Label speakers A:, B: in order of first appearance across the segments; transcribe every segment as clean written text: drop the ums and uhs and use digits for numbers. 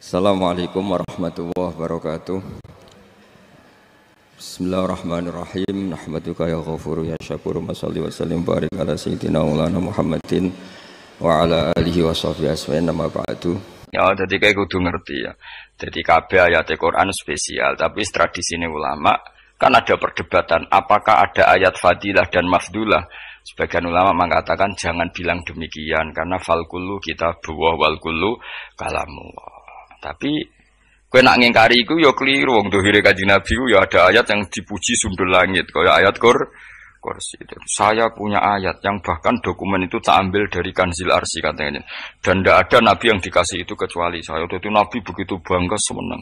A: Assalamualaikum warahmatullahi wabarakatuh. Bismillahirrahmanirrahim. Nahmaduka ya ghafuru ya syakuru. Mashalli wa sallim barik ala sayyidina maulana Muhammadin wa ala alihi wa sahbihi asma'in nama ba'du. Ya, jadi kayak kudu ngerti ya. Jadi kabeh ayat Al-Quran spesial, tapi tradisine ulama kan ada perdebatan apakah ada ayat fadilah dan mafdulah. Sebagian ulama mengatakan jangan bilang demikian karena fal kullu kitabullah wal kullu kalamullah. Tapi kowe nak ngingkari iku ya keliru, wong dohire Kanjeng Nabi ya ada ayat yang dipuji sundul langit kaya ayat kursi. Saya punya ayat yang bahkan dokumen itu tak ambil dari Kanzil Arsy katanya. Dan tidak ada nabi yang dikasih itu kecuali saya. Itu nabi begitu bangga seneng.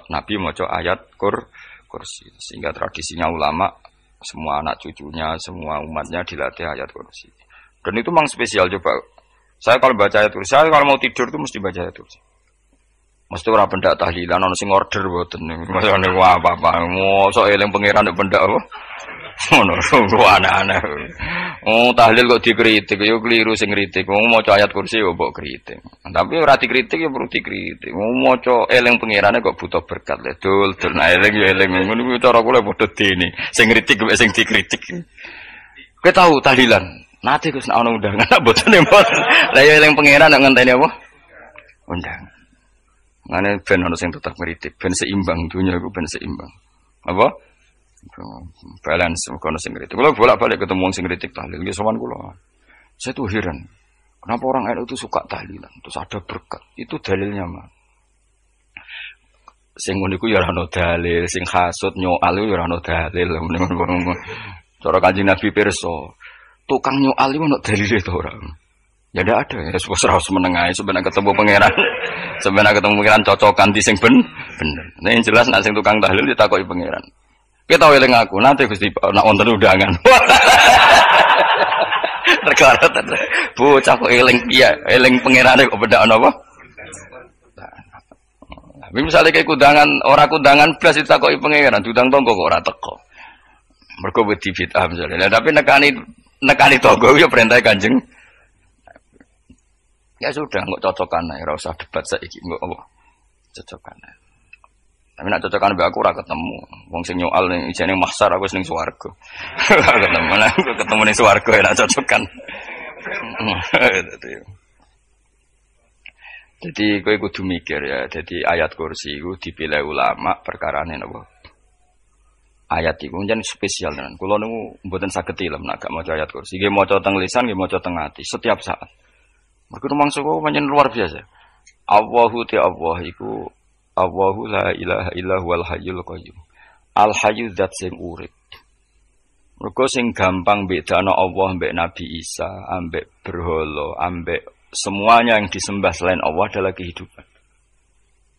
A: Nabi maca ayat kursi. Sehingga tradisinya ulama semua anak cucunya, semua umatnya dilatih ayat kursi. Dan itu memang spesial coba. Saya kalau baca ayat kursi, saya kalau mau tidur itu mesti baca ayat kursi. Mesti ora pendak tahlilan ana sing order mboten niku. Masane apa-apa. Mosok eling pangeran nek pendak apa? Ngono aneh-aneh. Oh, tahlil kok dikritik ya keliru sing kritik. Wong maca ayat kursi ya mbok kritik. Tapi ora dikritik ya perlu dikritik. Wong maca eling pangerane kok butuh berkat le. Dul eling ya eling. Ngono kuwi cara kula padha dene. Sing kritik kok sing dikritik. Kowe tahu tahlilan? Nate Gus ana undangan mboten mboten. Lah ya eling pangeran nek ngenteni apa? Undangan. Ngene ben ono sing tetap ngritik, ben seimbang dunia iku ben seimbang. Apa? Balance kono sing ngritik. Kula bolak-balik ketemu sing ngritik tahlil, nggih sowan kula. Saya tuh heran. Kenapa orang NU itu suka tahlilan? Terus ada berkat. Itu dalilnya mah. Sing ngono iku ya ora ono dalil, sing hasud nyoal ya ora ono dalil. Cara Kanjeng Nabi pirsa, tukang nyoal iku ono dalile to ora? Ya tidak ada, ya harus menengahi sebenarnya ketemu pangeran. Sebenarnya ketemu pangeran cocokan di sing bener. Nah yang jelas nak sing tukang tahlil ditakoki pangeran. Kita tahu eling aku nanti Gusti nak wonten undangan. Perkara bocah kok eling iya, eling pangerane kok beda apa? Tapi misalnya kayak kudangan, orang kudangan blas ditakoki pangeran, diundang tonggo kok ora teko. Mergo wedi bid'ah misalnya. Tapi nekani tonggo ya perintah Kanjeng. Ya sudah, nggak cocokan ya, ora usah debat saiki, nggak apa, cocokan. Tapi nak cocokan mbak aku ora ketemu, wong sing nyoal ning ijene mahsar aku ning swarga. Ketemu ning swarga ya nak cocokan. Jadi kowe kudu mikir ya, jadi ayat kursi iku dipilih ulama perkarane napa? Ayat iku njen spesial tenan. Kula niku mboten saged ilem nek gak maca ayat kursi. Nggih maca teng lisan, nggih maca teng ati setiap saat. Mereka mangsa kok pancen luar biasa. Allahu ta Allah iku Allahu la ilaha illa huwal hayyul qayyum. Al hayyu zat sing urip. Mergo sing gampang bedana Allah mbek Nabi Isa, ambek berhala, ambek semuanya yang disembah selain Allah adalah kehidupan.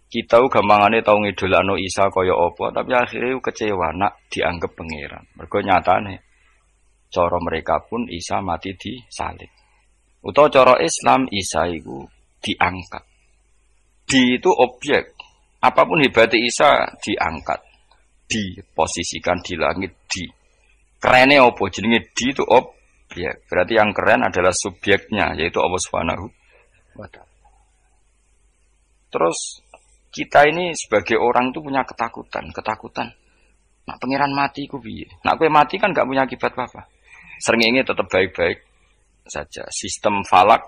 A: Kita gampangane tau ngidolakno Isa kaya apa, tapi akhirnya kecewa nak dianggap pangeran. Mergo nyatane cara mereka pun Isa mati disalib. Utawa cara Islam Isa itu diangkat. Di itu objek. Apapun hebatnya Isa diangkat. Diposisikan di langit di. Kerennya apa? Jenenge di itu objek. Berarti yang keren adalah subjeknya yaitu Allah Subhanahu wa taala. Terus kita ini sebagai orang itu punya ketakutan. Nak pangeran mati ku piye? Nak kowe mati kan gak punya akibat apa-apa. Srengenge tetap baik-baik saja. Sistem falak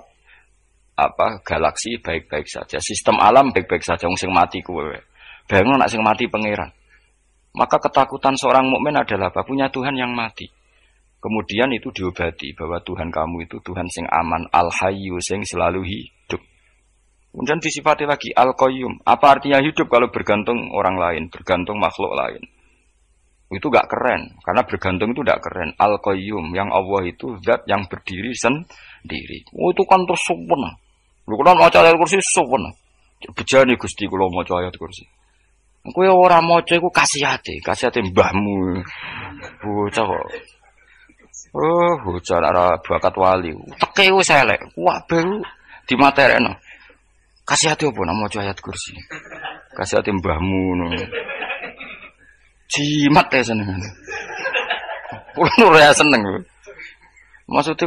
A: galaksi baik-baik saja. Sistem alam baik-baik saja. Wong sing mati kuwe. Bayangno nek sing mati pangeran. Maka ketakutan seorang mukmin adalah apa? Punya Tuhan yang mati. Kemudian itu diobati bahwa Tuhan kamu itu Tuhan sing aman, al-hayyu sing selalu hidup. Kemudian disifati lagi al-qayyum. Apa artinya hidup kalau bergantung orang lain, bergantung makhluk lain? Itu gak keren, karena bergantung itu gak keren. Al-Qayyum, yang Allah itu zat yang berdiri sendiri. Oh itu kan terus sempurna. Lu kan mau ayat kursi sempurna. Bejane Gusti kula maca ayat kursi. Kowe ora maca iku kasihate mbahmu. Bocah kok. Oh, bocah ora bakat wali. Teke wis elek. Wah, baru dimaterekno. Kasihate opo nek maca ayat kursi? Kasihate mbahmu ngono. Jimat ya seneng. Kulo ora seneng. Maksudnya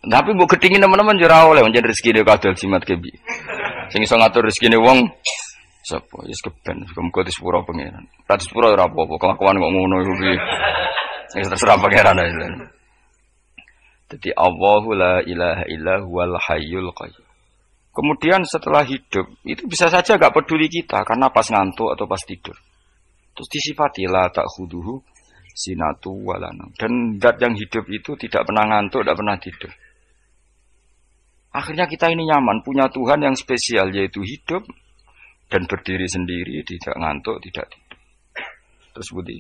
A: tapi mbok gedhingi teman-teman yo ora oleh pancen rezekine kadal jimat kebi. Sing iso ngatur rezekine wong Sapa? Wis keben, muga disepuro pangeran. Ra disepuro ora apa-apa, kelakuan kok ngono iku piye. Wis terserah pangeran ae. Jadi Allahu la ilaha illa huwal hayyul qayyum. Kemudian setelah hidup, itu bisa saja gak peduli kita karena pas ngantuk atau pas tidur. Terus disifati la ta'khuduhu sinatu walanam. Dan zat yang hidup itu tidak pernah ngantuk, tidak pernah tidur. Akhirnya kita ini nyaman, punya Tuhan yang spesial, yaitu hidup dan berdiri sendiri, tidak ngantuk, tidak tidur. Terus budi,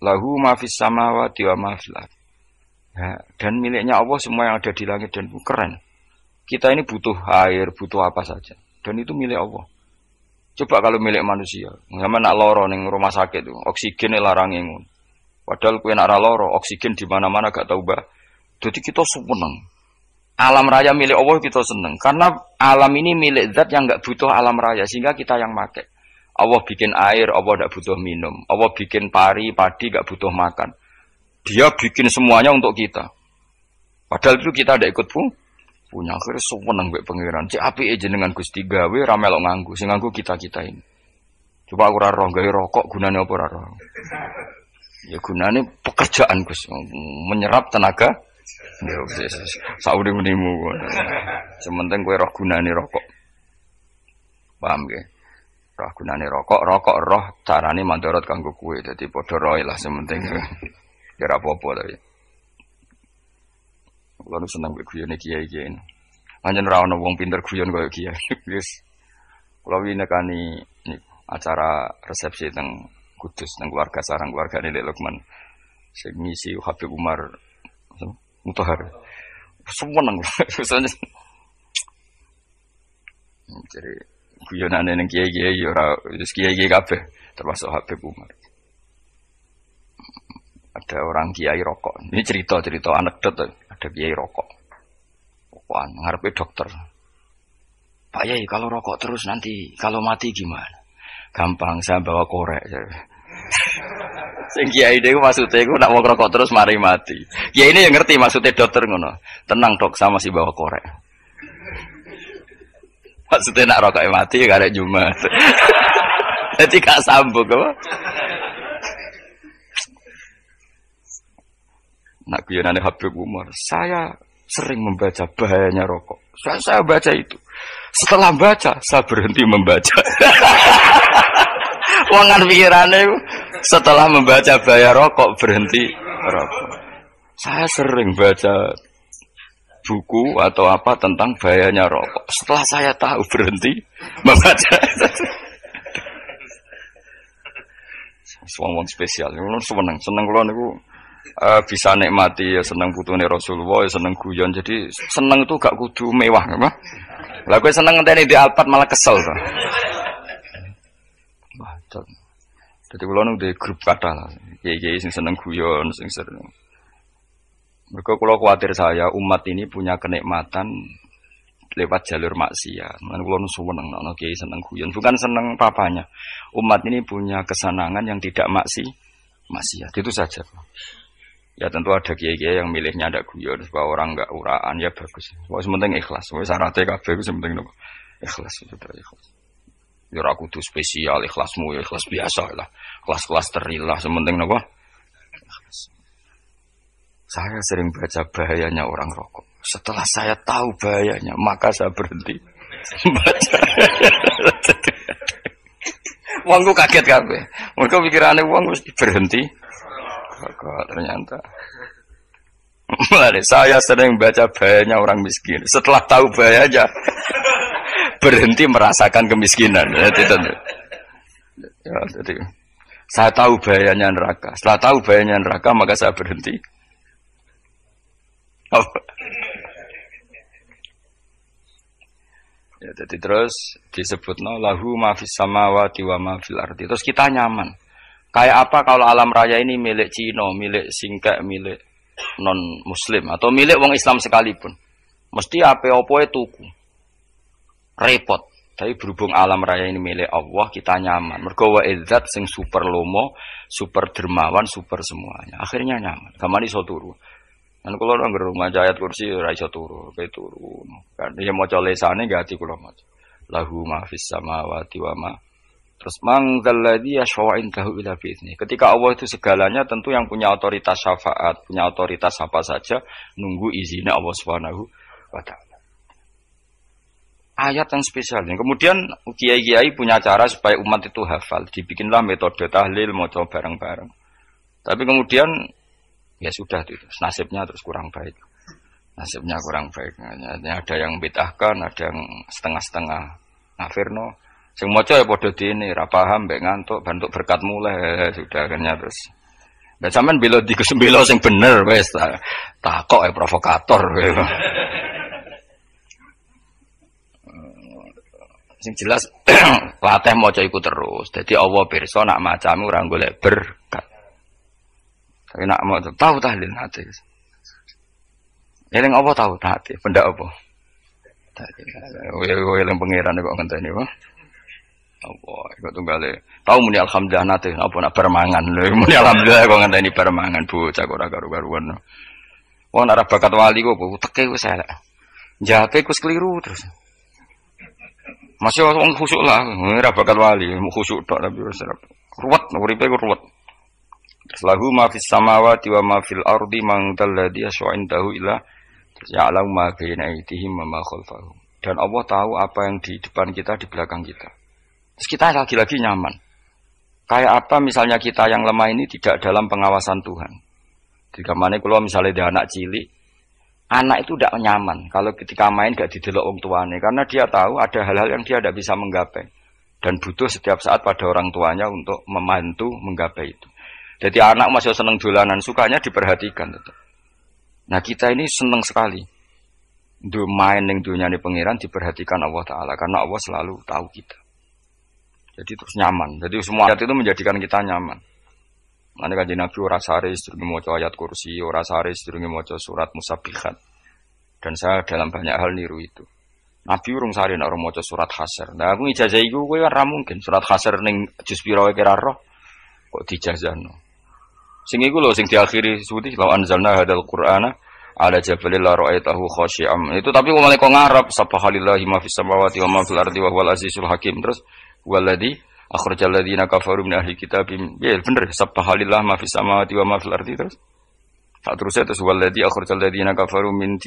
A: lahu ma fis samawati wa ma fil ardh. Ya, dan miliknya Allah semua yang ada di langit dan bumi. Keren. Kita ini butuh air, butuh apa saja. Dan itu milik Allah. Coba kalau milik manusia. Sama nak loro ning rumah sakit itu, oksigen larang ngono. Padahal kowe nak ra loro, oksigen di mana-mana gak tahu, Mbak. Jadi kita seneng. Alam raya milik Allah kita seneng. Karena alam ini milik zat yang gak butuh alam raya, sehingga kita yang make. Allah bikin air, Allah gak butuh minum. Allah bikin padi gak butuh makan. Dia bikin semuanya untuk kita. Padahal itu kita tidak ikut punya. Akhirnya seneng mbek pangeran. Cek apike jenengan Gusti gawe ra melok nganggo. Sing nganggo kita-kita ini. Coba aku ora roh gawe rokok gunane apa ora roh. Ya gunane pekerjaan Gus, menyerap tenaga. Ya wis saurip-uripmu. Sementing kowe roh gunane rokok. Paham nggih? Roh gunane rokok roh carane mandorot kanggo kowe. Dadi padha roe lah sementing. Ya ora apa-apa tapi. Kulo seneng mbek guyone kiai-kiai ini. Pancen ora ana wong pinter guyon kaya kiai. Wis kulo winekani acara resepsi teng Kudus teng keluarga sarang keluargane Lek Lukman. Sing ngisi Habib Umar Mutahar. Seneng. Jadi guyonane ning kiai-kiai ora wis kiai-kiai kabeh termasuk Habib Umar. Ada orang kiai rokok. Ini cerita anekdot. Ada kiai rokok. Rokokan ngarepe dokter. Pak Yai, kalau rokok terus nanti kalau mati gimana? Gampang, saya bawa korek. Sing kiai dhewe maksudnya iku nak wong rokok terus mari mati. Kiai ini yang ngerti maksudnya dokter ngono. Tenang dok, sama si bawa korek. Maksudnya nak rokoknya mati gak ada Jumat. Jadi gak sambung apa? Nak guyonane Habib Umar, saya sering membaca bahayanya rokok. Saya baca itu. Setelah baca, saya berhenti membaca. Wangan pikirannya setelah membaca bahaya rokok berhenti rokok. Saya sering baca buku atau apa tentang bahayanya rokok. Setelah saya tahu berhenti membaca. Wong spesial, seneng kula niku. Bisa nikmati ya seneng putune Rasulullah, ya seneng guyon. Jadi seneng itu gak kudu mewah, apa? Lah kowe seneng ngenteni di Alphard malah kesel to. Wah, dadi kula nu di grup kathah lah. Kiai-kiai sing seneng guyon, sing sering. Mergo kula kuwatir saya umat ini punya kenikmatan lewat jalur maksiat. Lan kula nu seneng ana kiai seneng guyon, bukan seneng papanya. Umat ini punya kesenangan yang tidak maksiat. Itu saja. Ya tentu ada kiai-kiai yang milihnya ada guyon supaya orang enggak uraan, ya bagus. Wis penting ikhlas. Wis syaratnya kabeh ku penting nopo? Ikhlas, sudah ikhlas. Ya ora kudu spesial ikhlasmu, ya ikhlas biasa lah. Kelas-kelas terilah sementing nopo? Ikhlas. Saya sering baca bahayanya orang rokok. Setelah saya tahu bahayanya, maka saya berhenti baca. Wongku kaget kabeh. Mergo pikirane wong wis berhenti. Kok ternyata. Mulai saya sering baca bahayanya orang miskin. Setelah tahu bahayanya, berhenti merasakan kemiskinan. Jadi, saya tahu bahayanya neraka. Setelah tahu bahayanya neraka, maka saya berhenti. Ya, jadi terus disebutno lahu ma fis samawati wa ma fil ardi. Terus kita nyaman. Kayak apa kalau alam raya ini milik Cina, milik Singkek, milik non Muslim atau milik wong Islam sekalipun. Mesti apa-apa tuku. Repot. Tapi berhubung alam raya ini milik Allah, kita nyaman. Mergo wa izzat sing super lomo, super dermawan, super semuanya. Akhirnya nyaman. Gamane iso turu. Kan kula nang rumah ayat kursi ora iso turu, kae turu. Kan ya maca lesane gak ati kula maca. lahu ma fis samawati wa ma. Terus man dzalladzi yashfa'u indahu illa bi'idznih. Ketika Allah itu segalanya, tentu yang punya otoritas syafaat, punya otoritas apa saja, nunggu izinnya Allah Subhanahu wa taala. Ayat yang spesial. Kemudian kiai-kiai punya cara supaya umat itu hafal, dibikinlah metode tahlil maca bareng-bareng. Tapi kemudian ya sudah itu, nasibnya terus kurang baik. Nasibnya kurang baik. Ada yang bid'ahkan, ada yang setengah-setengah ngafirno. Sing maca ya padha dene, ra paham mbek ngantuk, bantuk berkat mulai sudah akhirnya terus. Lah sampean bela dikesembelo sing bener wis takok provokator. Sing jelas latih maca iku terus. Dadi Allah pirsa nak macamu ora golek berkat. Tapi nak mau tahu tahlil hati. Eling apa tahu hati? Benda apa? Eling pangeran kok ngenteni wae. Apa iku tunggale. Tahu muni alhamdulillah nate apa nak bermangan. Muni alhamdulillah kok ngenteni bermangan bocah kok ora karo-karuan. Wong ora bakat wali kok teke wis elek. Jape wis keliru terus. Masih wong khusuk lah, ora bakat wali, khusuk tok tapi wis ruwet, uripe ku ruwet. Lahu ma fis samawati wa ma fil ardi man dalladhi yashfa'u indahu illa ya'lamu ma baina aydihim wa ma khalfahum. Dan Allah tahu apa yang di depan kita, di belakang kita. Terus kita lagi-lagi nyaman. Kayak apa misalnya kita yang lemah ini tidak dalam pengawasan Tuhan. Jika mana kalau misalnya dia anak cilik, anak itu tidak nyaman kalau ketika main tidak didelok orang tuanya, karena dia tahu ada hal-hal yang dia tidak bisa menggapai dan butuh setiap saat pada orang tuanya untuk membantu menggapai itu. Jadi anak masih seneng dolanan, sukanya diperhatikan. Nah kita ini seneng sekali main yang dunia ini pengiran diperhatikan Allah Ta'ala, karena Allah selalu tahu kita. Jadi terus nyaman. Jadi semua ayat itu menjadikan kita nyaman. Mane kanjeng Nabi ora sare sedurunge maca ayat kursi, ora sare sedurunge maca surat Musabbihat. Dan saya dalam banyak hal niru itu. Nabi urung sare nek ora maca surat Hasyr. Nah aku ijazah iku kowe ora mungkin surat Hasyr ning juz pira wae kira roh kok dijazahno. Sing iku lho sing diakhiri suti law anzalna hadzal qur'ana ala jabalil la ra'aitahu khashi'am. Itu tapi kok malah kok ngarep subhanallahi ma fis samawati wa ma fil ardi wa huwal azizul hakim. Terus waladhi akhrajal ladzina kafaru min ahli kitabim. Ya bener subhanallah ma fis samawati wa ma fil ardi terus. Tak terus terus waladhi akhrajal ladzina kafaru min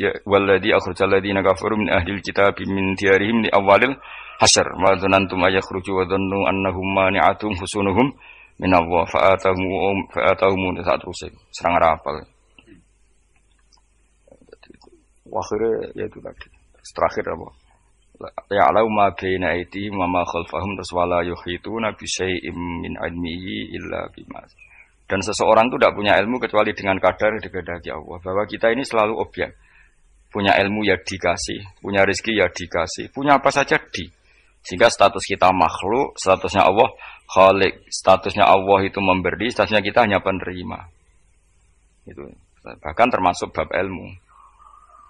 A: ahli kitabim min diyarihim li awalil hasyr wa dzanantum ayakhruju wa dhannu annahum mani'atum husunuhum min Allah fa'atahum tak terus serang rapal. Akhirnya ya itu tadi. Terakhir apa? Ya'lamu ma baina aydihim wa ma khalfahum wala yuhituna bi syai'in min 'ilmihi illa bima. Dan seseorang itu tidak punya ilmu kecuali dengan kadar dikehendaki Allah. Bahwa kita ini selalu objek. Punya ilmu ya dikasih, punya rezeki ya dikasih, punya apa saja di. Sehingga status kita makhluk, statusnya Allah Khalik, statusnya Allah itu memberi, statusnya kita hanya penerima. Itu bahkan termasuk bab ilmu.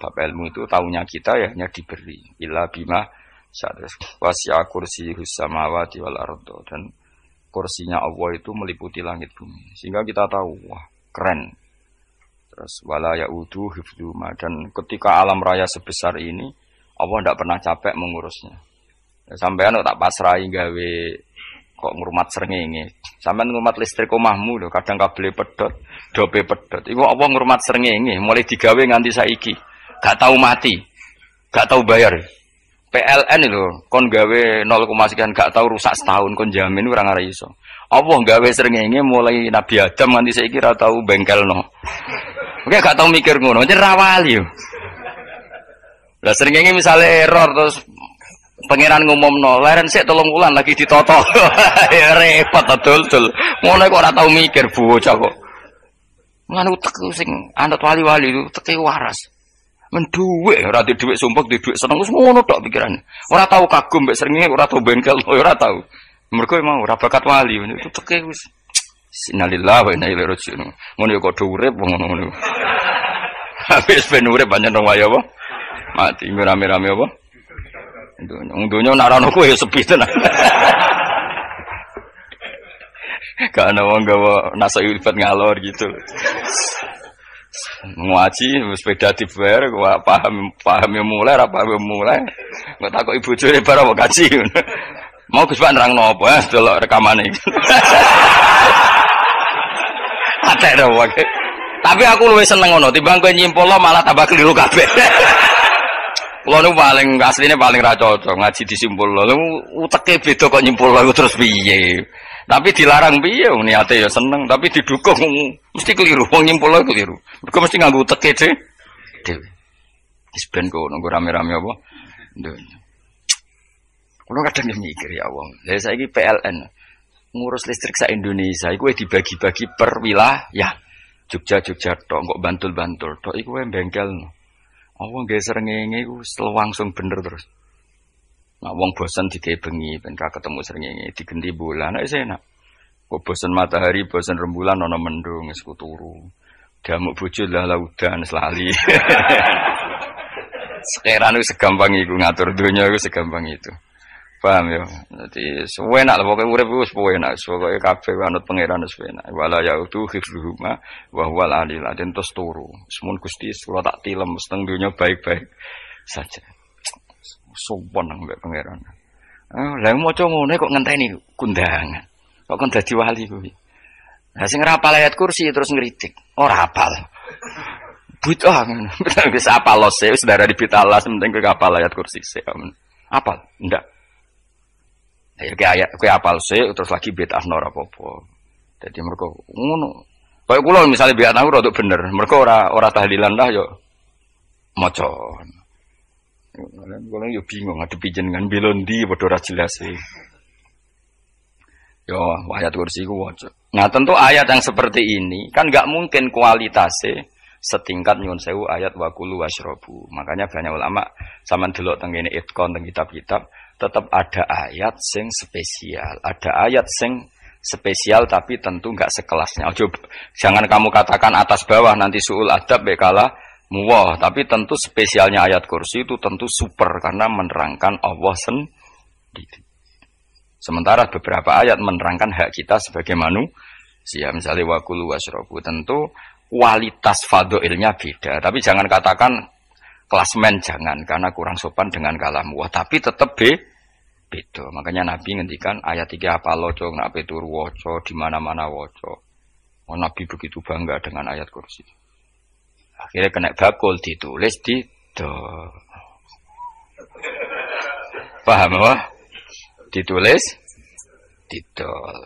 A: Bab ilmu itu taunya kita ya hanya diberi. Illa bima wasi'a kursiyus samawati wal ardo, dan kursinya Allah itu meliputi langit bumi. Sehingga kita tahu, wah keren. Terus wala ya'udu hifdzuma, dan ketika alam raya sebesar ini Allah tidak pernah capek mengurusnya. Sampean tak pasrahi gawe kok ngurmat srengenge. Sampean ngurmat listrik omahmu lho, kadang kabel pedhot, dope pedhot. Iku Allah ngurmat srengenge mulai digawe nganti saiki. Gak tahu mati, gak tahu bayar. PLN itu kon gawe 0, sekian gak tahu rusak setahun, kon jamin ora ngara iso. Allah gawe srengenge mulai Nabi Adam nganti saiki ora tahu bengkelno. Oke gak tahu mikir ngono, jen rawali yo. Lah srengenge misale error terus pangeran ngumumno, leren sik 3 wulan lagi ditoto. Ya repot dul-dul. Ngono kok ora tahu mikir bocah kok. Ngono utek sing anut wali-wali itu teke waras. Menduwe ora di dhuwit sumpek, di dhuwit seneng wis ngono tok pikirane. Ora tahu kagum mbek srengenge, ora tahu bengkel, ora tahu. Mergo mau ora bakat wali itu teke wis. Innalillahi wa inna ilaihi raji'un. Ngono ya kok urip ngono-ngono. Habis ben urip pancen rong wae apa? Mati rame-rame apa? Untunya narano ku ya sepi tenan. Gak ana wong gawa nasa ilfat ngalor gitu. Ngaji sepeda dibayar paham yang mulai apa yang mulai. Enggak takut ibu jure barang mau kaji. Mau Gus Pak nerangno apa delok rekamane. Atek ora wae. Tapi aku luwih seneng ngono timbang kowe nyimpulno malah tambah keliru kabeh. Kulo nu paling asline paling ra cocok ngaji disimpulno. Uteke beda kok nyimpulno terus piye. Tapi dilarang piye wong niate ya seneng, tapi didukung mesti keliru. Wong nyimpulno keliru. Mergo mesti nganggo uteke dhewe. Wis ben kono rame-rame apa? Ndonya. Kulo kadang mikir ya wong. Lah saiki PLN ngurus listrik sak Indonesia iku dibagi-bagi per wilayah. Jogja tok kok Bantul tok iku wae bengkelno. Wong nggih srengenge iku langsung bener terus. Nah wong bosen dikei bengi ben ra ketemu srengenge digenti bulan wis enak. Kok bosen matahari, bosen rembulan ana mendung wis turu. Damuk bojo lah laudan selali. Sekarang itu segampang itu ngatur dunia itu segampang itu. Paham ya? Jadi enak lah pokoknya urip wis enak, pokoke kabeh anut pangeran wis enak. Wala yautu khifruhuma wa huwal alil adin terus turu. Semun Gusti kula tak tilem seteng dunia baik-baik saja. Sopan nang mbek pangeran. Lah maca ngene kok ngenteni kundangan. Kok kon dadi wali kuwi. Lah sing ora hafal ayat kursi terus ngritik. Ora hafal. Bid'ah ngono. Wis hafal lose wis darah di bitalas penting kowe hafal ayat kursi sik. Hafal? Ndak. Ya kayak apal sih terus lagi bid'ah ora apa-apa. Dadi mergo ngono. Kaya kula misale bid'ah ora bener, mergo ora tahlilan lah yo maca. Kula yo bingung ngadepi jenengan belondi padha ora jelas sih. Yo ayat kursi ku waca. Nah, tentu ayat yang seperti ini kan enggak mungkin kualitasnya setingkat nyuwun sewu ayat waqulu wasyrabu. Makanya banyak ulama sampean delok teng kene itqon teng kitab-kitab tetap ada ayat sing spesial, ada ayat sing spesial tapi tentu enggak sekelasnya. Jangan kamu katakan atas bawah nanti suul adab bekala muwah, tapi tentu spesialnya ayat kursi itu tentu super karena menerangkan Allah sendiri. Sementara beberapa ayat menerangkan hak kita sebagai manusia, misalnya waqulu wasyrabu, tentu kualitas fadhailnya beda. Tapi jangan katakan klasmen, jangan karena kurang sopan dengan kalam wah, tapi tetap beda. Makanya Nabi ngendikan ayat 3 apa loco nak turu waca di mana-mana waca. Oh, Nabi begitu bangga dengan ayat kursi. Akhirnya kena bakul ditulis di paham apa? Ditulis didol.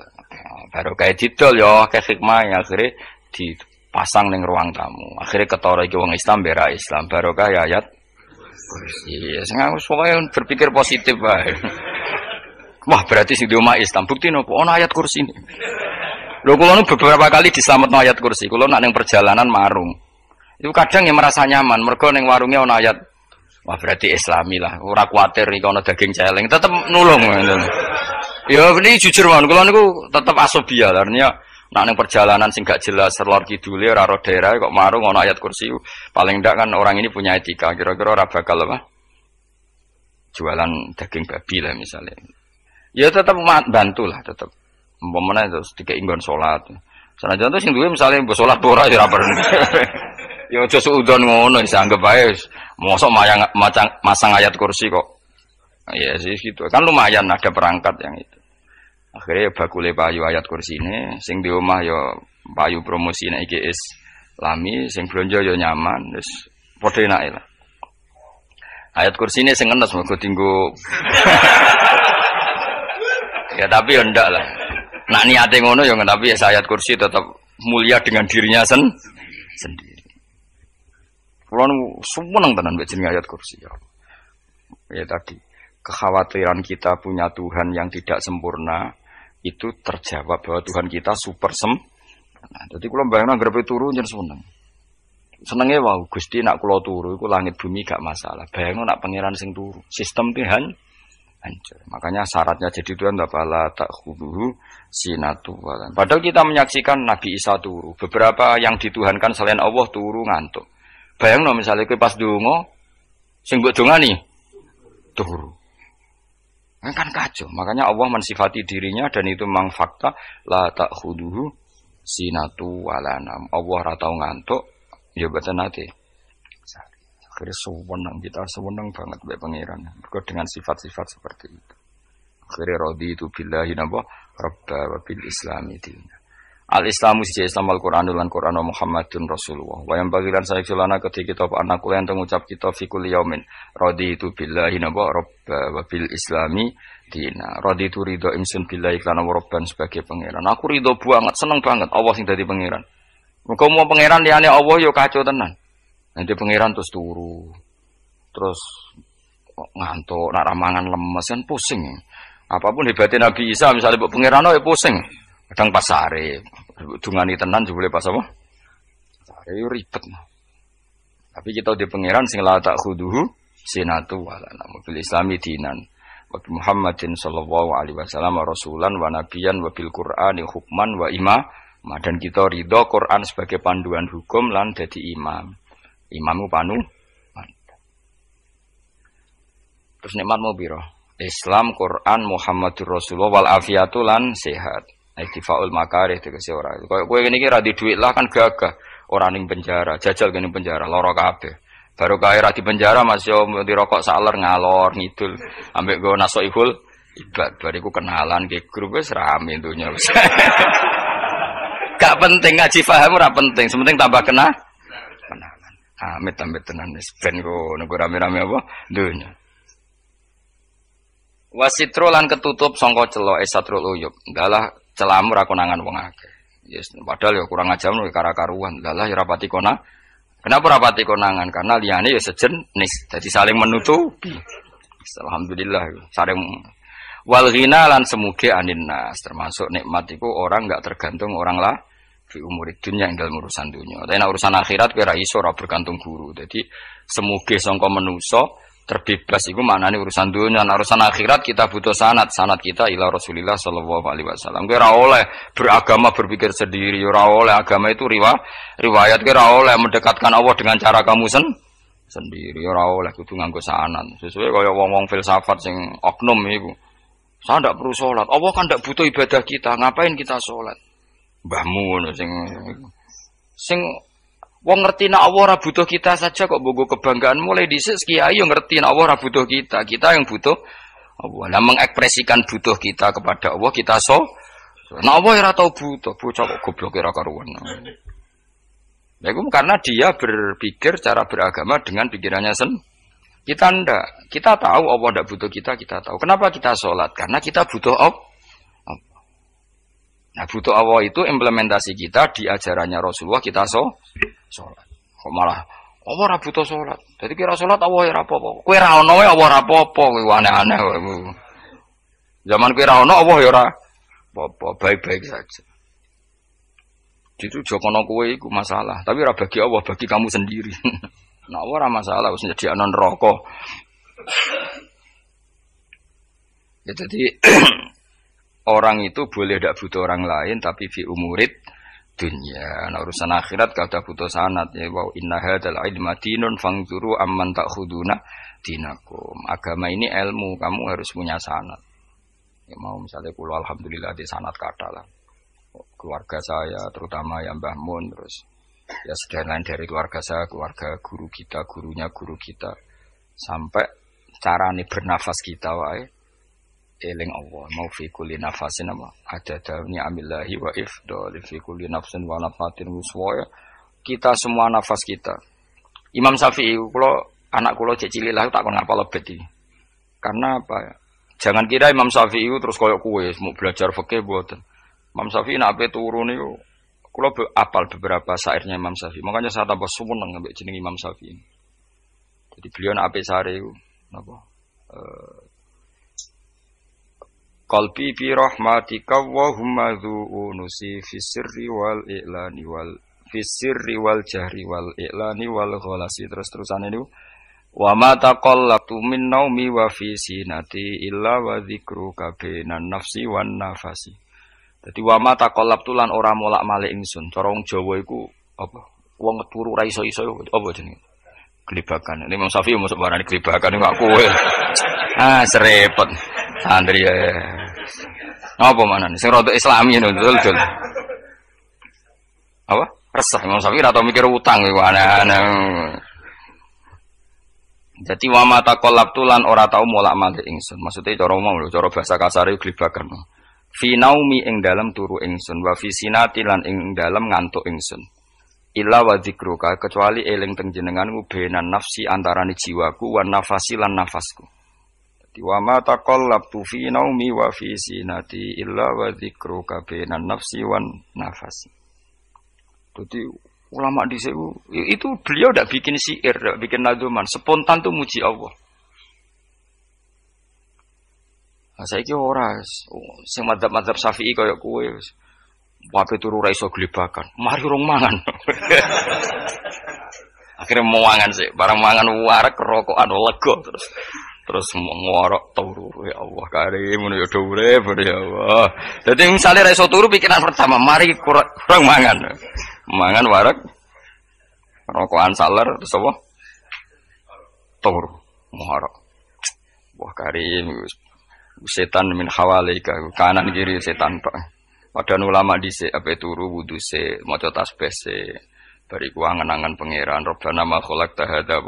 A: Baru kayak didol ya kayak hikmah akhirnya dipasang ning ruang tamu. Akhirnya ketara iki wong Islam bera Islam baru kayak ayat kursi. Sing aku pokoke berpikir positif wae. Wah, berarti sing di omah Islam bukti nopo ana ayat kursi ini. Lho kula nu beberapa kali dislametno ayat kursi. Kula nak ning perjalanan marung. Itu kadang yang merasa nyaman mergo ning warunge ana ayat. Wah, berarti Islami lah. Ora kuwatir iki ana daging celeng, tetep nulung. Ya ini jujur mawon kula niku tetep asobia artinya nak ning perjalanan sing gak jelas lor kidule ora ro daerah kok marung ana ayat kursi. Paling ndak kan orang ini punya etika, kira-kira ora bakal apa? Jualan daging babi lah misalnya. Ya tetap bantu lah tetap. Umpamane terus dikek nggon salat. Sanajan to sing duwe misale mbok salat ora ya ora perlu. Ya aja suudon ngono dianggap bae mosok masang ayat kursi kok. Ya sih gitu. Kan lumayan ada perangkat yang itu. Akhirnya bakule payu ayat kursi ini sing di omah ya payu promosi nek iki Islami, sing blonjo ya nyaman, wis padha enake lah. Ayat kursi ini sing enes mergo dienggo. Ya tapi ya ndak lah. Nak niate ngono ya tapi ya ayat kursi tetap mulia dengan dirinya sendiri. Kulo seneng tenan mbek jeneng ayat kursi ya. Ya tadi kekhawatiran kita punya Tuhan yang tidak sempurna itu terjawab bahwa Tuhan kita super sempurna. Jadi kulo bayangno anggere turu njen seneng. Senenge wae Gusti nak kulo turu iku langit bumi gak masalah. Bayangno nak pangeran sing turu, sistem Tuhan hancur. Makanya syaratnya jadi Tuhan la ta'khudhuhu sinatu walan. Padahal kita menyaksikan Nabi Isa turu. Beberapa yang dituhankan selain Allah turu ngantuk. Bayangno misalnya kowe pas ndonga sing mbok dongani turu. Kan kacau. Makanya Allah mensifati dirinya dan itu memang fakta la ta'khudhuhu sinatu walanam. Allah ora tau ngantuk, Ya betul nanti. Akhirnya kita sewenang banget mbek pangeran. Mergo dengan sifat-sifat seperti itu. Akhirnya raditu billahi rabba wa bil islami dina. Al-Islamu siji Islam Al-Qur'an lan Qur'an Muhammadun Rasulullah. Wa yang bagilan saya celana ketika kita anak kula yang mengucap kita fi kulli yaumin raditu billahi rabba wa bil islami dina. Raditu ridho insun billahi kana rabban sebagai pangeran. Aku ridho banget, seneng banget Allah sing dadi pangeran. Muga mau pangeran liyane Allah yo kacau tenan. Nanti pangeran terus turu. Terus ngantuk, nak ramangan lemes kan pusing. Apapun hebatnya Nabi Isa misalnya buat pangeran ya pusing. Kadang pas sare, dungani tenan juga boleh pas apa? Sare ribet. Tapi kita di pangeran sing la tak khuduhu sinatu wala namu bil islami dinan. Wa Muhammadin sallallahu alaihi wasallam rasulan wa nabiyan wa bil Qur'ani hukman wa imam. Dan kita ridho Quran sebagai panduan hukum lan dadi imam. Imamu panu. Terus nikmat mau biro? Islam, Quran, Muhammadur Rasulullah wal afiatu lan sehat. Istifaul makarih tegese ora. Kowe ngene iki ra di dhuwit lah kan gagah. Ora ning penjara, jajal kene penjara lara kabeh. Baru kae ra di penjara Mas yo dirokok saler ngalor ngidul ambek go nasoihul ibad. Bariku kenalan ke grup wis rame dunya wis. Gak penting ngaji paham ora penting, sementing tambah kenalan. Amit tenan wis ben go nego rame-rame apa dunya. Wasitro lan ketutup sangka celo esatrul uyub. Dalah celamu ra konangan wong akeh. Yes, padahal ya kurang ajar lho kara-karuan. Dalah ya rapati kona. Kenapa rapati konangan? Karena liyane ya sejenis. Jadi saling menutupi. Alhamdulillah saling wal ghina lan semuge aninnas. Termasuk nikmat iku orang enggak tergantung orang lah fi umurid dunya ing dalem urusan dunya. Tapi nek urusan akhirat kowe ra iso ora bergantung guru. Jadi semuge sangka manusa terbebas itu maknanya urusan dunia, urusan akhirat kita butuh sanad kita ila Rasulillah sallallahu alaihi wasallam. Kira oleh beragama berpikir sendiri, ora oleh agama itu riwayat kira oleh mendekatkan Allah dengan cara kamu sendiri, ora oleh kudu nganggo sanad. Sesuai kaya wong-wong filsafat sing oknum iku. Saya ndak perlu salat. Allah kan ndak butuh ibadah kita, ngapain kita salat? Mbahmu ngono sing wong ngerti nek Allah ora butuh kita saja kok bogo kebanggaan mulai dhisik kiai yo ngerti nek Allah ora butuh kita yang butuh Allah. Lah mengekspresikan butuh kita kepada Allah kita nek Allah ora tau butuh, bocah kok goblok ora karuan. Lha iku karena dia berpikir cara beragama dengan pikirannya kita ndak. Kita tahu Allah ndak butuh kita tahu. Kenapa kita salat? Karena kita butuh Allah. Nah, butuh Allah itu implementasi kita di ajarannya Rasulullah kita sholat. Kok malah Allah ora butuh sholat. Jadi kira sholat Allah ora apa-apa. Kowe ra ono wae Allah ora apa-apa, kowe aneh-aneh kowe. Zaman kowe ra ono Allah ya ora apa-apa, baik-baik saja. Itu jokono kowe iku masalah, tapi ora bagi Allah, bagi kamu sendiri. Nah, Allah ora masalah wis nyediakno neraka. Ya jadi orang itu boleh tidak butuh orang lain tapi fi umurid dunya. Nah, urusan akhirat kada butuh sanad ya wa inna hadzal ilma dinun fangzuru amman ta'khuduna dinakum. Agama ini ilmu, kamu harus punya sanad. Ya mau misalnya kula alhamdulillah di sanad kata lah. Keluarga saya terutama ya Mbah Mun terus ya sekian dari keluarga saya, keluarga guru kita, gurunya guru kita sampai carane bernafas kita wae eling Allah mau fi kulli nafasin apa ada dauni amillahi wa ifdal fi kulli nafsin wa nafatin muswaya kita semua nafas kita. Imam Syafi'i kula anak kula cek cilik lah tak kon ngapal lebet iki. Karena apa? Jangan kira Imam Syafi'i terus koyo kowe mau belajar fikih mboten. Imam Syafi'i nek ape turu niku kula apal beberapa syairnya Imam Syafi'i. Makanya saya tambah seneng ambek jeneng Imam Syafi'i. Jadi beliau nek ape sare iku napa qalbi fi rahmatika wa humma dzu'unusi fi sirri wal i'lani wal fi sirri wal jahri wal i'lani wal ghalasi terus-terusan itu wa ma taqallabtu min naumi wa fi sinati illa wa dzikruka bainan nafsi wan nafasi. Dadi wa ma taqallabtu lan ora molak-malik ingsun. Cara wong Jawa iku apa? Wong turu ra iso-iso apa jenenge? Gelibakan. Imam Syafi'i mosok barani gelibakan kok kowe. Serepet. Santri ya. Apa manane? Sing rada Islami ngono dul. Apa? Resah Imam Syafi'i ora tau mikir utang iku aneh-aneh. Jadi wa mata qalabtu lan ora tau molak-malik ingsun. Maksudnya cara umum lho, cara bahasa kasare glibakan. Fi naumi ing dalem turu ingsun, wa fi sinati lan ing dalem ngantuk ingsun. Illa wa dzikruka kecuali eling teng jenenganmu benan nafsi antarane jiwaku wan nafasi lan nafasku. Dadi wa mata qalabtu fi naumi wa fi sinati illa wa dzikruka benan nafsi wan nafasi. Jadi ulama di itu beliau tidak bikin syair, tidak bikin nazuman, spontan tuh muji Allah. Nah, saya kira orang, sing madzhab Syafi'i kayak kue, wape turu ra iso glebakan, mari rong mangan. Akhirnya mau mangan sih, barang mangan warak rokokan lega terus ngorok turu ya Allah karim ngono ya urip ya Allah. Dadi misale ra iso turu pikiran pertama, mari kurang mangan. Mangan warak rokokan saler terus apa? Turu ngorok. Wah karim setan min hawalika kanan kiri setan tok. Padahal ulama dhisik ape turu wudu se maca tasbih se bariku angen-angen pangeran Rabbana ma khalaqta hadza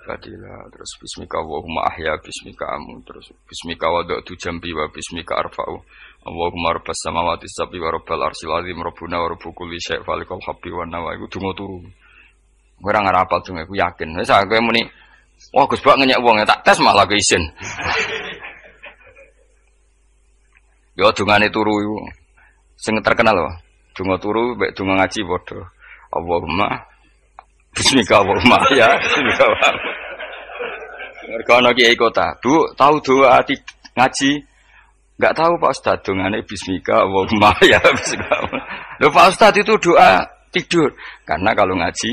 A: Fadila terus bismika Allahumma ahya bismika amu terus bismika wada'tu jambi wa bismika arfa'u Allahumma rabbas samawati sab'i wa rabbal arsyil azim rabbuna wa rabbu kulli syai' falikal habbi wa nawa iku donga turu ora ngarapal donga aku yakin wis aku muni wah Gus Bak ngenyek wong tak tes malah ke isin yo dongane turu iku sing terkenal wae donga turu mek donga ngaji padha Allahumma bismika Allahumma ya bismika mereka kiai kota Bu tahu doa ngaji enggak tahu Pak Ustaz dongane bismika Allahumma ya bismika lho Pak Ustaz itu doa tidur karena kalau ngaji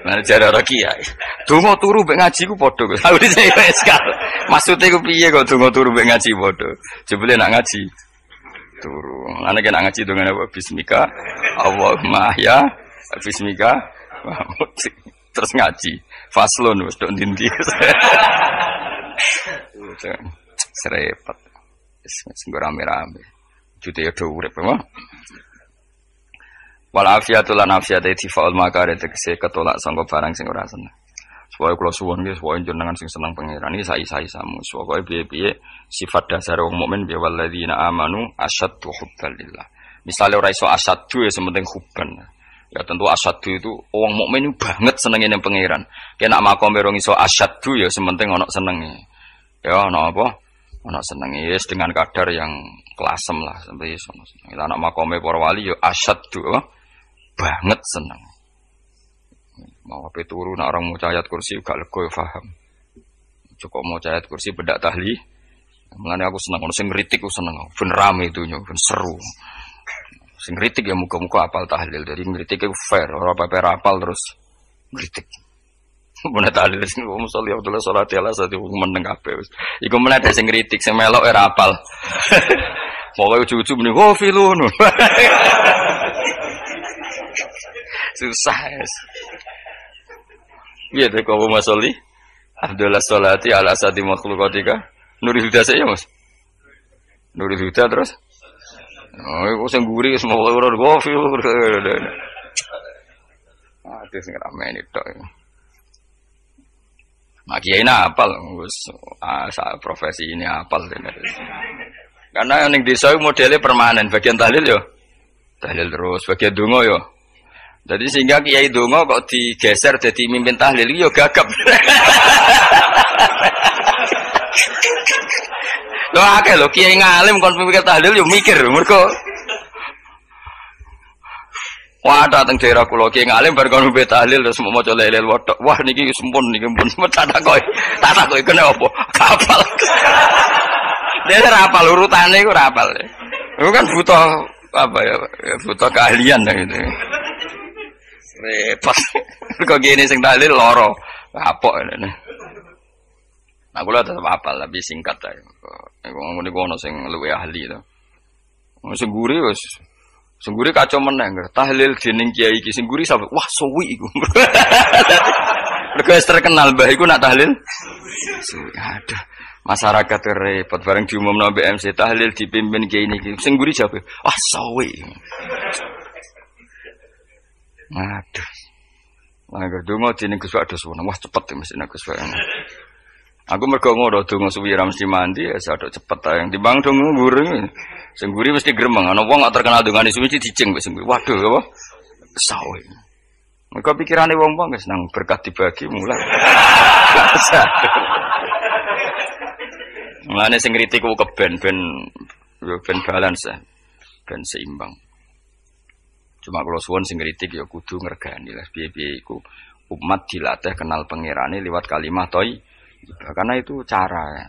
A: nah cara kiai donga turu mek ngaji ku padha tahu dise sekal maksude ku piye kok donga turu mek ngaji padha jebule nak ngaji turu ana kena ngaji dongane bismika Allahumma ya bismika terus ngaji faslon wis tok ndi-ndi serepet wis rame-rame jute yo urip apa wal afiatu lan afiate tifaul makare tegese ketolak sangka barang sing ora seneng supaya kula suwun nggih supaya jenengan sing seneng pangeran iki sai-saisamu supaya piye-piye sifat dasar wong mukmin ya walladzina amanu asyaddu hubbalillah misale ora iso asyaddu ya sementing hubban. Ya tentu asyadu itu orang mukmin itu banget senengin yang pangeran. Kena makom berong iso asyadu ya sementing ono senengi. Ya ono apa? Ono senengi yes, dengan kadar yang kelasem lah sampai iso. Kita anak makom para wali ya asyadu banget seneng. Mau apa turu nak orang mau ayat kursi gak lego ya paham. Cukup mau ayat kursi bedak tahli. Mulane aku seneng ono sing ngritik aku seneng. Ben rame itu ben seru. Sing kritik ya muka-muka apal tahlil dari kritik itu fair ora apa apal terus kritik bener tahlil sing musolli Abdullah sallallahu alaihi wasallam meneng kabeh wis iku meneh sing kritik sing melok ora apal pokoke ujug-ujug muni oh filun susah piye to kok musolli Abdullah salati ala asadi makhluqatika nurul huda saya Mas nurul huda terus oh, iku sing mburi wis mau ora kopi. Ah, itu sing ramene tok. Mak kiai apal wis profesi ini apal tenan. Karena ning desa iku modele permanen, bagian tahlil yo. Tahlil terus, bagian donga yo. Jadi sehingga kiai donga kok digeser dadi mimpin tahlil yo gagap. Lho akeh lho kiai ngalim kon mikir tahlil yo mikir mergo wah dateng daerah kula kiai ngalim bar kon mikir tahlil terus mau maca lelel wedok wah niki sempun tak takoki kena apa kapal dia ora apal urutane iku ora apal itu kan butuh apa ya butuh keahlian gitu repot kok gini sing tahlil loro kapok ngene. Aku lah tetap apal tapi singkat aja. Aku ngomong ono sing luwih ahli to. Sing guri wis sing guri kacau meneng. Tahlil dening kiai iki sing guri sampe wah suwi iku. Mergo terkenal mbah iku nak tahlil. Aduh, masyarakat repot bareng diumumno BMC tahlil dipimpin kiai niki. Sing guri jawab, "Ah suwi." Aduh. Lah donga jeneng Gus Wados wah cepet mesti Gus Wados. Aku mergo ngono donga suwi ra mesti mandi ya sadok cepet ae. Timbang donga nguri. Sing nguri mesti gremeng. Ana wong gak terkenal dongane suwi dicing wis nguri. Waduh apa? Sawe. Mergo pikirane wong-wong wis nang berkat dibagi mulai. Mulane sing kritik ku keben ben balance ya. Ben seimbang. Cuma kalau suwon sing kritik ya kudu ngergani lah piye-piye iku umat dilatih kenal pangerane liwat kalimat toy. Karena itu cara.